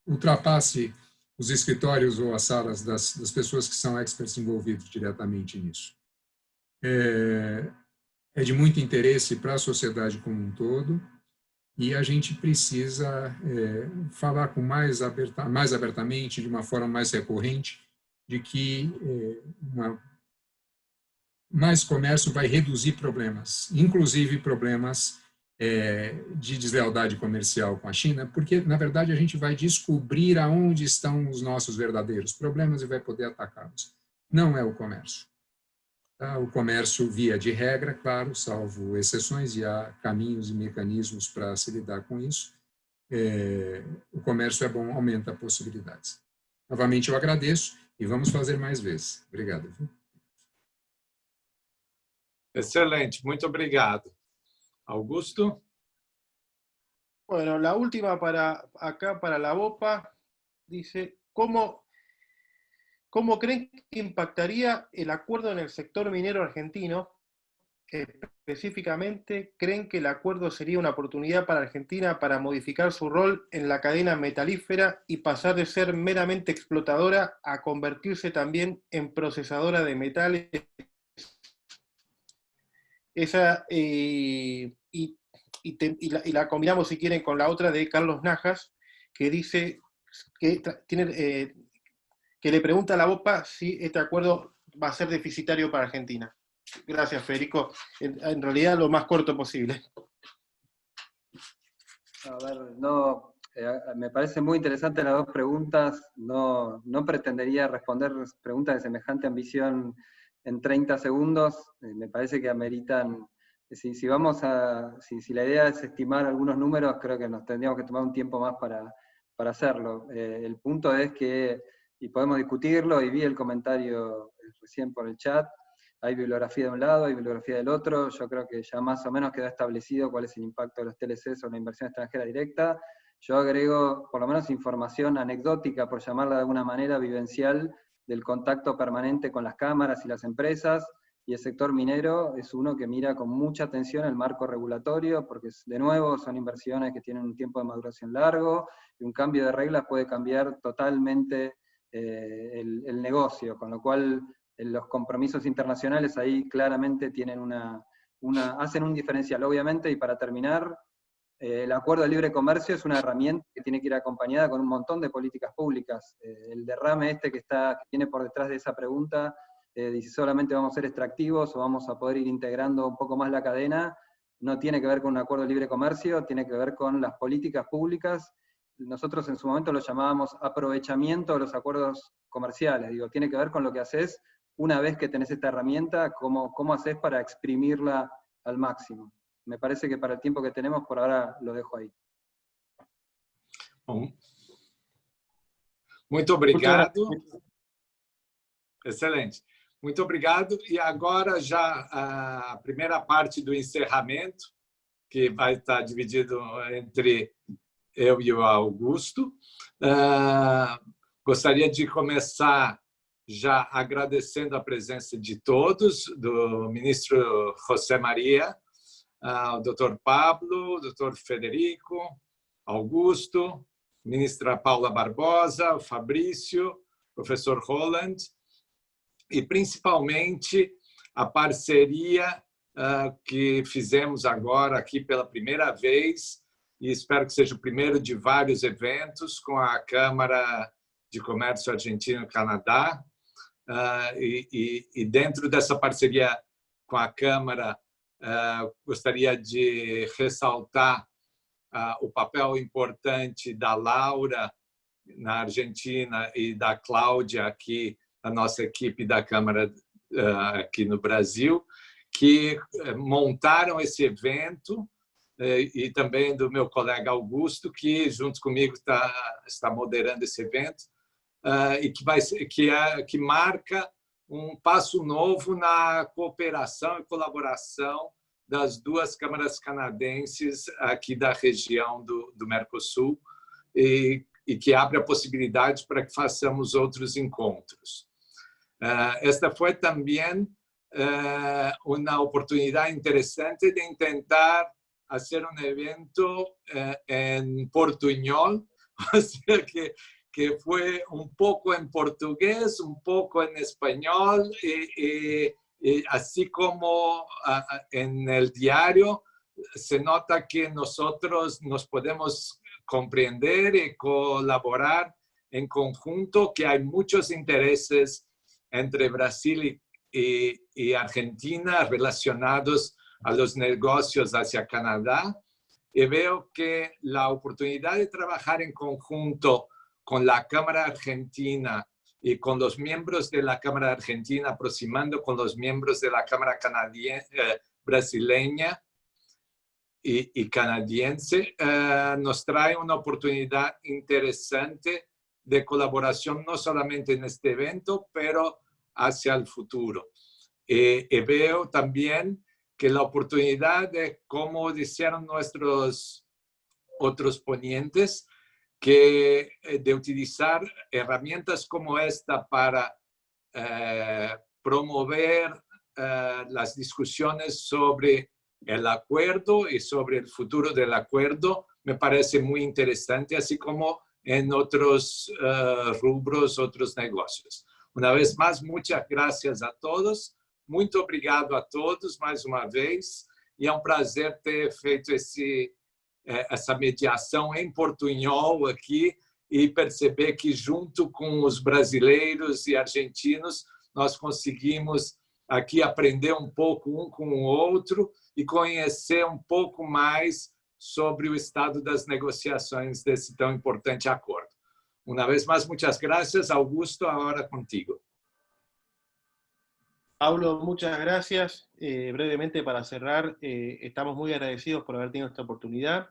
ultrapasse os escritórios ou as salas das pessoas que são experts envolvidos diretamente nisso. É de muito interesse para a sociedade como um todo, e a gente precisa falar com mais abertamente, de uma forma mais recorrente, de que mais comércio vai reduzir problemas, inclusive problemas de deslealdade comercial com a China, porque, na verdade, a gente vai descobrir aonde estão os nossos verdadeiros problemas e vai poder atacá-los. Não é o comércio. Tá? O comércio, via de regra, claro, salvo exceções, e há caminhos e mecanismos para se lidar com isso. O comércio é bom, aumenta possibilidades. Novamente, eu agradeço e vamos fazer mais vezes. Obrigado. Excelente, muito obrigado. Augusto? Bueno, la última para la BOPA dice, ¿cómo creen que impactaría el acuerdo en el sector minero argentino? Específicamente, ¿creen que el acuerdo sería una oportunidad para Argentina para modificar su rol en la cadena metalífera y pasar de ser meramente explotadora a convertirse también en procesadora de metales? Esa, y la combinamos, si quieren, con la otra de Carlos Najas, que dice que le pregunta a la BOPA si este acuerdo va a ser deficitario para Argentina. Gracias, Federico. En realidad, lo más corto posible. A ver, no, me parece muy interesante las dos preguntas. No pretendería responder preguntas de semejante ambición en 30 segundos. Me parece que ameritan, si la idea es estimar algunos números, creo que nos tendríamos que tomar un tiempo más para hacerlo. El punto es que, y podemos discutirlo, y vi el comentario recién por el chat, hay bibliografía de un lado, hay bibliografía del otro. Yo creo que ya más o menos quedó establecido cuál es el impacto de los TLC sobre la inversión extranjera directa. Yo agrego, por lo menos, información anecdótica, por llamarla de alguna manera, vivencial, del contacto permanente con las cámaras y las empresas, y el sector minero es uno que mira con mucha atención el marco regulatorio, porque de nuevo son inversiones que tienen un tiempo de maduración largo, y un cambio de reglas puede cambiar totalmente el negocio, con lo cual los compromisos internacionales ahí claramente tienen hacen un diferencial, obviamente. Y para terminar, el acuerdo de libre comercio es una herramienta que tiene que ir acompañada con un montón de políticas públicas. El derrame que tiene por detrás de esa pregunta, dice solamente vamos a ser extractivos o vamos a poder ir integrando un poco más la cadena, no tiene que ver con un acuerdo de libre comercio, tiene que ver con las políticas públicas. Nosotros en su momento lo llamábamos aprovechamiento de los acuerdos comerciales. Digo, tiene que ver con lo que haces una vez que tenés esta herramienta, cómo haces para exprimirla al máximo. Me parece que para el tiempo que tenemos, por ahora lo dejo ahí. Bom, muito obrigado. Excelente. Muito obrigado. E agora já a primeira parte do encerramento, que vai estar dividido entre eu e o Augusto. Gostaria de começar já agradecendo a presença de todos, do ministro José Maria, o Dr. Pablo, o Dr. Federico, Augusto, ministra Paula Barbosa, o Fabrício, professor Roland, e principalmente a parceria que fizemos agora aqui pela primeira vez, e espero que seja o primeiro de vários eventos, com a Câmara de Comércio Argentina-Canadá. E dentro dessa parceria com a Câmara, gostaria de ressaltar o papel importante da Laura na Argentina e da Cláudia aqui, a nossa equipe da Câmara aqui no Brasil, que montaram esse evento, e também do meu colega Augusto, que junto comigo está moderando esse evento, e que marca um passo novo na cooperação e colaboração das duas câmaras canadenses aqui da região do Mercosul, e que abre a possibilidade para que façamos outros encontros. Esta foi também uma oportunidade interessante de tentar hacer un evento en portuñol, o sea que fue un poco en portugués, un poco en español, y así como en el diario se nota que nosotros nos podemos comprender y colaborar en conjunto, que hay muchos intereses entre Brasil y Argentina relacionados a los negocios hacia Canadá. Y veo que la oportunidad de trabajar en conjunto con la Cámara Argentina y con los miembros de la Cámara Argentina, aproximando con los miembros de la Cámara brasileña y canadiense, nos trae una oportunidad interesante de colaboración, no solamente en este evento, pero hacia el futuro. Y veo también que la oportunidad de, como dijeron nuestros otros ponentes, que de utilizar herramientas como esta para promover las discusiones sobre el acuerdo y sobre el futuro del acuerdo, me parece muy interesante, así como en otros rubros, otros negocios. Una vez más, muchas gracias a todos. Muito obrigado a todos mais uma vez. E é um prazer ter feito essa mediação em portunhol aqui e perceber que, junto com os brasileiros e argentinos, nós conseguimos aqui aprender um pouco um com o outro e conhecer um pouco mais sobre o estado das negociações desse tão importante acordo. Uma vez mais, muchas gracias. Augusto, ahora contigo. Paulo, muchas gracias. Brevemente para cerrar, estamos muy agradecidos por haber tenido esta oportunidad.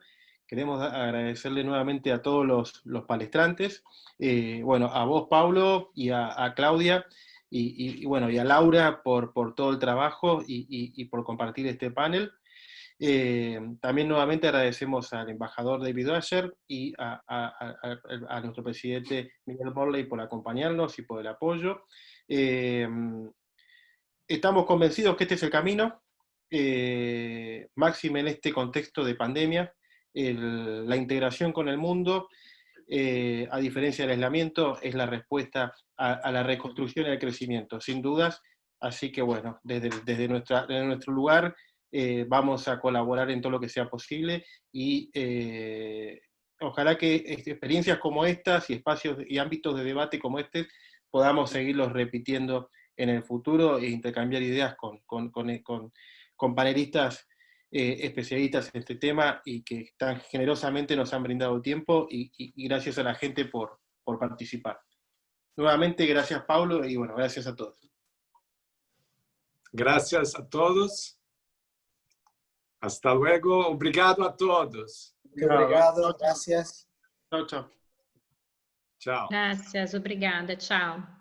Queremos agradecerle nuevamente a todos los palestrantes, bueno, a vos, Paulo, y a Claudia, bueno, y a Laura por todo el trabajo y por compartir este panel. También nuevamente agradecemos al embajador David Asher y a nuestro presidente Miguel Morley por acompañarnos y por el apoyo. Estamos convencidos que este es el camino, máxime en este contexto de pandemia, la integración con el mundo, a diferencia del aislamiento, es la respuesta a la reconstrucción y al crecimiento, sin dudas. Así que bueno, desde nuestro lugar vamos a colaborar en todo lo que sea posible y ojalá que experiencias como estas y espacios y ámbitos de debate como este podamos seguirlos repitiendo en el futuro e intercambiar ideas con panelistas especialistas en este tema y que tan generosamente nos han brindado tiempo y gracias a la gente por participar. Nuevamente, gracias Paulo y bueno, gracias a todos. Gracias a todos. Hasta luego. Obrigado a todos. Obrigado, gracias. Chao, chao. Tchau. Gracias, obrigada, tchau.